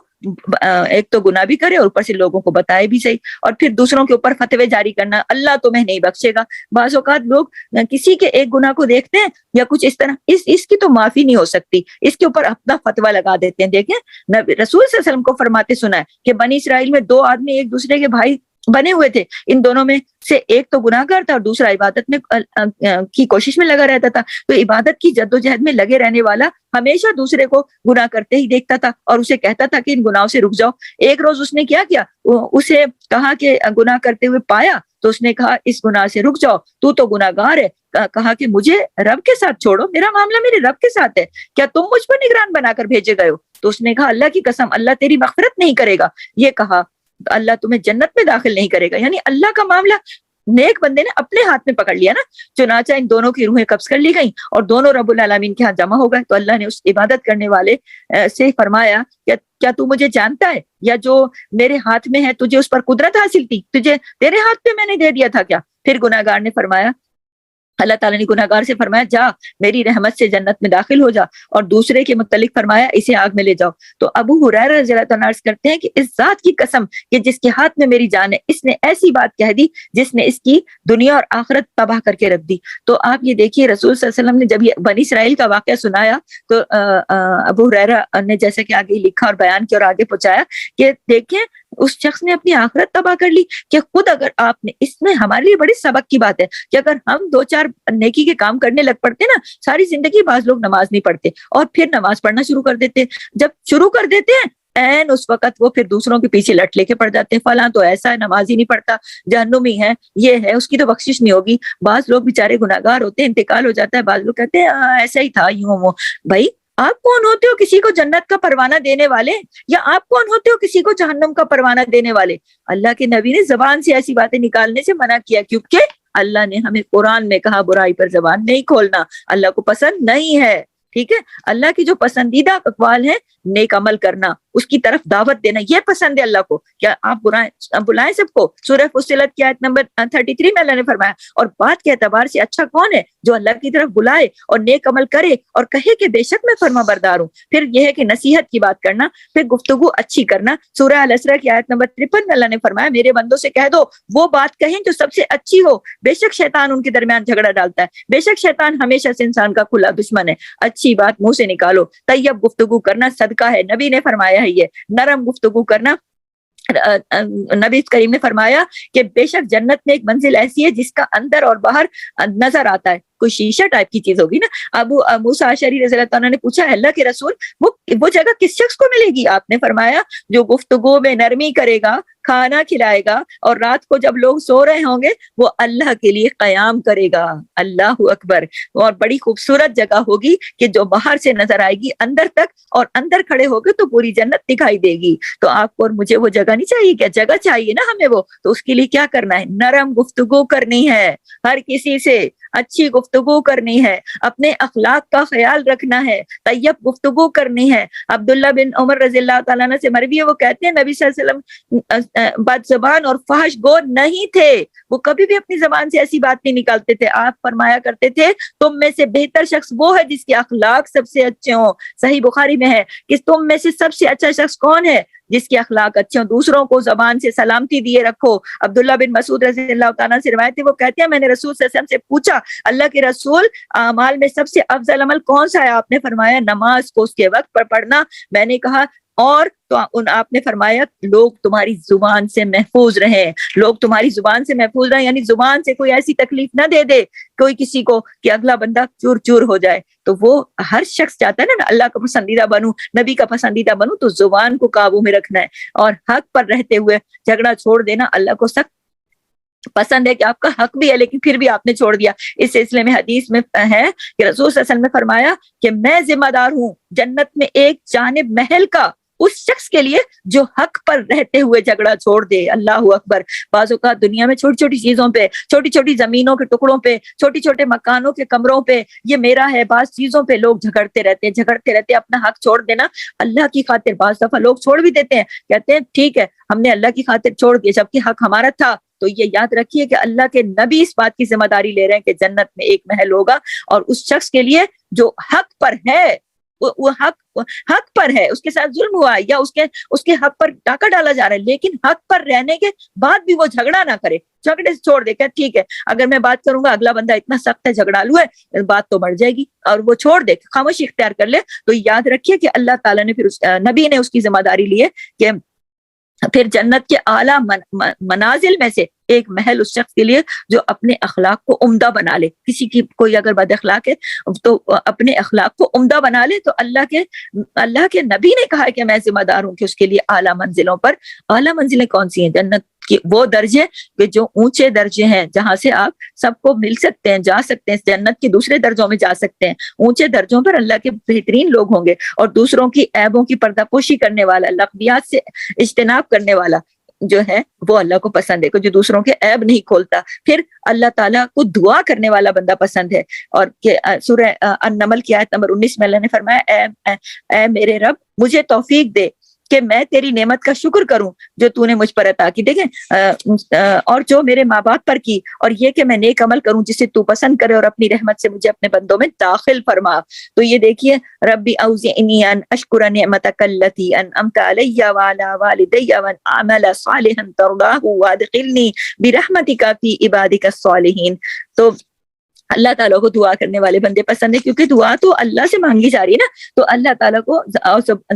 ایک تو گناہ بھی کرے اور اوپر سے لوگوں کو بتائے بھی صحیح، اور پھر دوسروں کے اوپر فتوے جاری کرنا اللہ تمہیں نہیں بخشے گا. بعض اوقات لوگ کسی کے ایک گناہ کو دیکھتے ہیں یا کچھ اس طرح اس کی تو معافی نہیں ہو سکتی، اس کے اوپر اپنا فتویٰ لگا دیتے ہیں. دیکھیں رسول صلی اللہ علیہ وسلم کو فرماتے سنا ہے کہ بنی اسرائیل میں 2 آدمی ایک دوسرے کے بھائی بنے ہوئے تھے. ان دونوں میں سے ایک تو گناہ گار تھا اور دوسرا عبادت میں کی کوشش میں لگا رہتا تھا. تو عبادت کی جدوجہد میں لگے رہنے والا ہمیشہ دوسرے کو گناہ کرتے ہی دیکھتا تھا اور اسے کہتا تھا کہ ان گناہوں سے رک جاؤ. ایک روز اس نے کیا اسے کہا کہ گناہ کرتے ہوئے پایا تو اس نے کہا اس گناہ سے رک جاؤ، تو گناہ گار ہے. کہا کہ مجھے رب کے ساتھ چھوڑو، میرا معاملہ میرے رب کے ساتھ ہے، کیا تم مجھ پر نگران بنا کر بھیجے گئے ہو؟ تو اس نے کہا اللہ کی قسم اللہ تیری مغفرت نہیں کرے گا. یہ کہا اللہ تمہیں جنت میں داخل نہیں کرے گا. یعنی اللہ کا معاملہ نیک بندے نے اپنے ہاتھ میں پکڑ لیا نا. چنانچہ ان دونوں کی روحیں قبض کر لی گئیں اور دونوں رب العالمین کے ہاں جمع ہو گئے. تو اللہ نے اس عبادت کرنے والے سے فرمایا کیا تو مجھے جانتا ہے، یا جو میرے ہاتھ میں ہے تجھے اس پر قدرت حاصل تھی، تجھے تیرے ہاتھ پہ میں نے دے دیا تھا کیا؟ پھر گناہگار نے فرمایا، اللہ تعالیٰ نے گناہگار سے فرمایا جا میری رحمت سے جنت میں داخل ہو جا، اور دوسرے کے متعلق فرمایا اسے آگ میں لے جاؤ. تو ابو ہریرہ رضی اللہ عنہ عرض کرتے ہیں کہ اس ذات کی قسم کہ جس کے ہاتھ میں میری جان ہے، اس نے ایسی بات کہہ دی جس نے اس کی دنیا اور آخرت تباہ کر کے رکھ دی. تو آپ یہ دیکھیے رسول صلی اللہ علیہ وسلم نے جب یہ بنی اسرائیل کا واقعہ سنایا تو ابو ہریرہ نے جیسا کہ آگے لکھا اور بیان کیا اور آگے پہنچایا کہ دیکھیں اس شخص نے اپنی آخرت تباہ کر لی. کہ خود اگر آپ نے اس میں ہمارے لیے بڑی سبق کی بات ہے کہ اگر ہم 2-4 نیکی کے کام کرنے لگ پڑتے نا، ساری زندگی بعض لوگ نماز نہیں پڑھتے اور پھر نماز پڑھنا شروع کر دیتے. جب شروع کر دیتے ہیں این اس وقت وہ پھر دوسروں کے پیچھے لٹ لے کے پڑ جاتے ہیں، فلاں تو ایسا ہے نماز ہی نہیں پڑھتا، جہنمی ہے، یہ ہے، اس کی تو بخشش نہیں ہوگی. بعض لوگ بےچارے گناہگار ہوتے ہیں، انتقال ہو جاتا ہے، بعض لوگ کہتے ہیں ایسا ہی تھا یوں وہ. بھائی آپ کون ہوتے ہو کسی کو جنت کا پروانہ دینے والے، یا آپ کون ہوتے ہو کسی کو جہنم کا پروانہ دینے والے؟ اللہ کے نبی نے زبان سے ایسی باتیں نکالنے سے منع کیا، کیونکہ اللہ نے ہمیں قرآن میں کہا برائی پر زبان نہیں کھولنا، اللہ کو پسند نہیں ہے. ٹھیک ہے، اللہ کی جو پسندیدہ اقوال ہیں نیک عمل کرنا، اس کی طرف دعوت دینا، یہ پسند ہے اللہ کو. کیا آپ بلائیں سب کو. سورہ فصلت کی آیت نمبر 33 میں اللہ نے فرمایا اور بات کے اعتبار سے اچھا کون ہے جو اللہ کی طرف بلائے اور نیک عمل کرے اور کہے کہ بے شک میں فرما بردار ہوں. پھر یہ ہے کہ نصیحت کی بات کرنا، پھر گفتگو اچھی کرنا. سورہ الاسراء کی آیت نمبر 53 میں اللہ نے فرمایا میرے بندوں سے کہہ دو وہ بات کہیں جو سب سے اچھی ہو، بے شک شیطان ان کے درمیان جھگڑا ڈالتا ہے، بے شک شیطان ہمیشہ سے انسان کا کھلا دشمن ہے. اچھی بات منہ سے نکالو. طیب گفتگو کرنا صدقہ ہے، نبی نے فرمایا ہے. یہ نرم گفتگو کرنا، نبی کریم نے فرمایا کہ بے شک جنت میں ایک منزل ایسی ہے جس کا اندر اور باہر نظر آتا ہے. کوئی شیشہ ٹائپ کی چیز ہوگی نا. ابو موسیٰ اشعری رضی اللہ عنہ نے پوچھا اللہ کے رسول وہ جگہ کس شخص کو ملے گی؟ آپ نے فرمایا جو گفتگو میں نرمی کرے گا، کھانا کھلائے گا، اور رات کو جب لوگ سو رہے ہوں گے وہ اللہ کے لیے قیام کرے گا. اللہ اکبر. اور بڑی خوبصورت جگہ ہوگی کہ جو باہر سے نظر آئے گی اندر تک، اور اندر کھڑے ہو گے تو پوری جنت دکھائی دے گی. تو آپ کو اور مجھے وہ جگہ نہیں چاہیے کیا؟ جگہ چاہیے نا ہمیں وہ. تو اس کے لیے کیا کرنا ہے؟ نرم گفتگو کرنی ہے، ہر کسی سے اچھی گفتگو کرنی ہے، اپنے اخلاق کا خیال رکھنا ہے، طیب گفتگو کرنی ہے. عبداللہ بن عمر رضی اللہ تعالیٰ عنہ سے مروی ہے، وہ کہتے ہیں نبی صلی اللہ علیہ وسلم بد زبان اور فحش گو نہیں تھے. وہ کبھی بھی اپنی زبان سے ایسی بات نہیں نکالتے تھے. آپ فرمایا کرتے تھے تم میں سے بہتر شخص وہ ہے جس کے اخلاق سب سے اچھے ہوں. صحیح بخاری میں ہے کہ تم میں سے سب سے اچھا شخص کون ہے؟ جس کے اخلاق اچھے ہوں. دوسروں کو زبان سے سلامتی دیے رکھو. عبداللہ بن مسعود رضی اللہ تعالیٰ سے روایت ہے، وہ کہتے ہیں میں نے رسول صلی اللہ علیہ وسلم سے پوچھا اللہ کے رسول اعمال میں سب سے افضل عمل کون سا ہے؟ آپ نے فرمایا نماز کو اس کے وقت پر پڑھنا. میں نے کہا اور تو آپ نے فرمایا لوگ تمہاری زبان سے محفوظ رہیں، لوگ تمہاری زبان سے محفوظ رہیں، یعنی زبان سے کوئی ایسی تکلیف نہ دے دے کوئی کسی کو کہ اگلا بندہ چور چور ہو جائے. تو وہ ہر شخص چاہتا ہے نا اللہ کا پسندیدہ بنوں، نبی کا پسندیدہ بنوں، تو زبان کو قابو میں رکھنا ہے اور حق پر رہتے ہوئے جھگڑا چھوڑ دینا اللہ کو سخت پسند ہے کہ آپ کا حق بھی ہے لیکن پھر بھی آپ نے چھوڑ دیا. اس سلسلے میں حدیث میں ہے کہ رسول صلی اللہ علیہ وسلم نے فرمایا کہ میں ذمہ دار ہوں جنت میں ایک جانب محل کا اس شخص کے لیے جو حق پر رہتے ہوئے جھگڑا چھوڑ دے. اللہ اکبر. بعض اوقات دنیا میں چھوٹی چھوٹی چیزوں پہ، چھوٹی چھوٹی زمینوں کے ٹکڑوں پہ، چھوٹی چھوٹے مکانوں کے کمروں پہ، یہ میرا ہے، بعض چیزوں پہ لوگ جھگڑتے رہتے اپنا حق چھوڑ دینا اللہ کی خاطر. بعض دفعہ لوگ چھوڑ بھی دیتے ہیں، کہتے ہیں ٹھیک ہے ہم نے اللہ کی خاطر چھوڑ دیا جبکہ حق ہمارا تھا. تو یہ یاد رکھیے کہ اللہ کے نبی اس بات کی ذمہ داری لے رہے ہیں کہ جنت میں ایک محل ہوگا اور اس شخص کے لیے جو حق پر ہے، وہ حق پر ہے، اس کے ساتھ ظلم ہوا ہے یا اس کے حق پر ڈاکہ ڈالا جا رہا ہے لیکن حق پر رہنے کے بعد بھی وہ جھگڑا نہ کرے، جھگڑے سے چھوڑ دے کہ ٹھیک ہے اگر میں بات کروں گا اگلا بندہ اتنا سخت ہے جھگڑالو ہے بات تو بڑھ جائے گی، اور وہ چھوڑ دے خاموشی اختیار کر لے. تو یاد رکھیے کہ اللہ تعالیٰ نے پھر نبی نے اس کی ذمہ داری لی ہے کہ پھر جنت کے اعلیٰ منازل میں سے ایک محل اس شخص کے لیے جو اپنے اخلاق کو عمدہ بنا لے. کسی کی کوئی اگر بد اخلاق ہے تو اپنے اخلاق کو عمدہ بنا لے. تو اللہ کے نبی نے کہا کہ میں ذمہ دار ہوں کہ اس کے لیے اعلیٰ منزلوں پر. اعلیٰ منزلیں کون سی ہیں؟ جنت کے وہ درجے کہ جو اونچے درجے ہیں جہاں سے آپ سب کو مل سکتے ہیں، جا سکتے ہیں، جنت کے دوسرے درجوں میں جا سکتے ہیں. اونچے درجوں پر اللہ کے بہترین لوگ ہوں گے اور دوسروں کی عیبوں کی پردہ پوشی کرنے والا، لغویات سے اجتناب کرنے والا جو ہے وہ اللہ کو پسند ہے، جو دوسروں کے عیب نہیں کھولتا. پھر اللہ تعالیٰ کو دعا کرنے والا بندہ پسند ہے. اور کہ سورہ النمل کی آیت نمبر 19 میں اللہ نے فرمایا اے میرے رب مجھے توفیق دے کہ میں تیری نعمت کا شکر کروں جو تو نے مجھ پر عطا کی. دیکھیں اور جو میرے ماں باپ پر کی، اور یہ کہ میں نیک عمل کروں جسے تو پسند کرے اور اپنی رحمت سے مجھے اپنے بندوں میں داخل فرما. تو یہ دیکھیے ربی اوزعنی ان اشکر نعمتک التی انعمت علی وعلی والدی وان اعمل صالحا ترضاہ وادخلنی برحمتک فی عبادک الصالحین. تو اللہ تعالیٰ کو دعا کرنے والے بندے پسند ہے کیونکہ دعا تو اللہ سے مانگی جا رہی ہے نا. تو اللہ تعالیٰ کو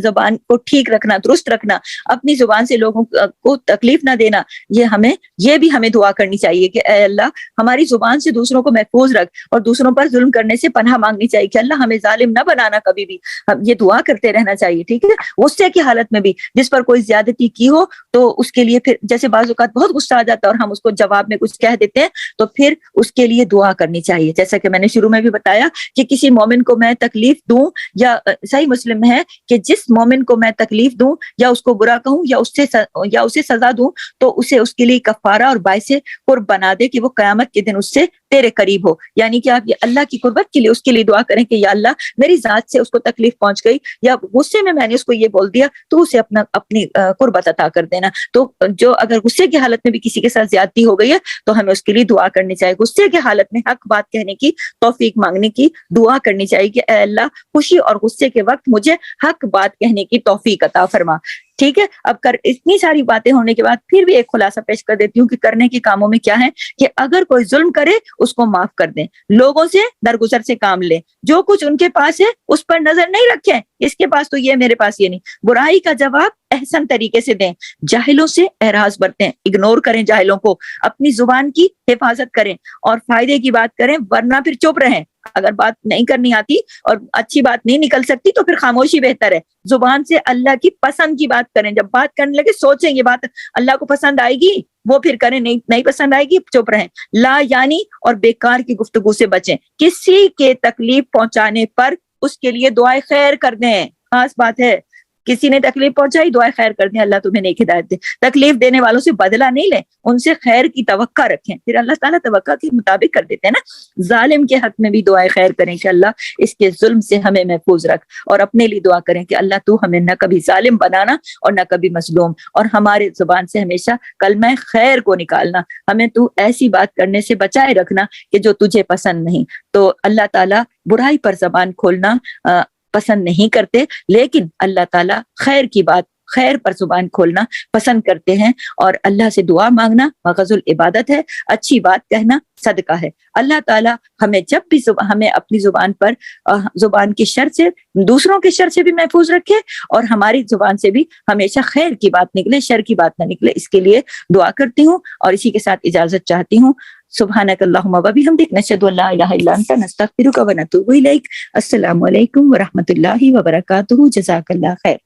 زبان کو ٹھیک رکھنا، درست رکھنا، اپنی زبان سے لوگوں کو تکلیف نہ دینا، یہ بھی ہمیں دعا کرنی چاہیے کہ اے اللہ ہماری زبان سے دوسروں کو محفوظ رکھ اور دوسروں پر ظلم کرنے سے پناہ مانگنی چاہیے کہ اللہ ہمیں ظالم نہ بنانا کبھی بھی. یہ دعا کرتے رہنا چاہیے. ٹھیک ہے. غصے کی حالت میں بھی جس پر کوئی زیادتی کی ہو تو اس کے لیے پھر جیسے بعض اوقات بہت غصہ آ جاتا ہے اور ہم اس کو جواب میں کچھ کہہ دیتے ہیں تو پھر اس کے لیے دعا کرنی چاہیے. جیسا کہ میں نے شروع میں بھی بتایا کہ کسی مومن کو میں تکلیف دوں، یا صحیح مسلم میں ہے کہ جس مومن کو میں تکلیف دوں یا اس کو برا کہوں یا اسے سزا دوں تو اسے اس کے لیے کفارہ اور باعث قرب بنا دے کہ وہ قیامت کے دن اس سے تیرے قریب ہو. یعنی کہ آپ یہ اللہ کی قربت کے لیے اس کے لیے دعا کریں کہ یا اللہ میری ذات سے اس کو تکلیف پہنچ گئی یا غصے میں نے اس کو یہ بول دیا تو اسے اپنی قربت عطا کر دینا. تو جو اگر غصے کی حالت میں بھی کسی کے ساتھ زیادتی ہو گئی ہے تو ہمیں اس کے لیے دعا کرنی چاہیے. غصے کی حالت میں حق بات کہنے کی توفیق مانگنے کی دعا کرنی چاہیے کہ اے اللہ خوشی اور غصے کے وقت مجھے حق بات کہنے کی توفیق عطا فرما. ٹھیک ہے. اب اتنی ساری باتیں ہونے کے بعد پھر بھی ایک خلاصہ پیش کر دیتی ہوں کہ کرنے کے کاموں میں کیا ہے کہ اگر کوئی ظلم کرے اس کو معاف کر دیں، لوگوں سے درگزر سے کام لیں، جو کچھ ان کے پاس ہے اس پر نظر نہیں رکھیں اس کے پاس تو یہ میرے پاس یہ نہیں، برائی کا جواب احسن طریقے سے دیں، جاہلوں سے اعراض برتیں، اگنور کریں جاہلوں کو، اپنی زبان کی حفاظت کریں اور فائدے کی بات کریں ورنہ پھر چپ رہیں. اگر بات نہیں کرنی آتی اور اچھی بات نہیں نکل سکتی تو پھر خاموشی بہتر ہے. زبان سے اللہ کی پسند کی بات کریں، جب بات کرنے لگے سوچیں یہ بات اللہ کو پسند آئے گی وہ پھر کریں، نہیں پسند آئے گی چپ رہیں. لا یعنی اور بیکار کی گفتگو سے بچیں، کسی کے تکلیف پہنچانے پر اس کے لیے دعائے خیر کر دیں. خاص بات ہے، کسی نے تکلیف پہنچائی دعائے خیر کر دیں اللہ تمہیں نیک ہدایت دے. تکلیف دینے والوں سے بدلہ نہیں لیں، ان سے خیر کی توقع رکھیں، پھر اللہ تعالیٰ توقع کے مطابق کر دیتے ہیں نا. ظالم کے حق میں بھی دعائے خیر کریں کہ اللہ اس کے ظلم سے ہمیں محفوظ رکھ، اور اپنے لیے دعا کریں کہ اللہ تو ہمیں نہ کبھی ظالم بنانا اور نہ کبھی مظلوم، اور ہمارے زبان سے ہمیشہ کلمہ خیر کو نکالنا، ہمیں تو ایسی بات کرنے سے بچائے رکھنا کہ جو تجھے پسند نہیں. تو اللہ تعالیٰ برائی پر زبان کھولنا پسند نہیں کرتے، لیکن اللہ تعالیٰ خیر کی بات خیر پر زبان کھولنا پسند کرتے ہیں، اور اللہ سے دعا مانگنا مغز العبادت ہے، اچھی بات کہنا صدقہ ہے۔ اللہ تعالیٰ ہمیں جب بھی ہمیں اپنی زبان پر زبان کی شر سے، دوسروں کے شر سے بھی محفوظ رکھے، اور ہماری زبان سے بھی ہمیشہ خیر کی بات نکلے، شر کی بات نہ نکلے، اس کے لیے دعا کرتی ہوں اور اسی کے ساتھ اجازت چاہتی ہوں۔ سبحانک اللہم و بحمدک، نشہد ان لا الہ الا انت، نستغفرک و نتوب الیک۔ السلام علیکم ورحمۃ اللہ وبرکاتہ۔ جزاک اللہ خیر۔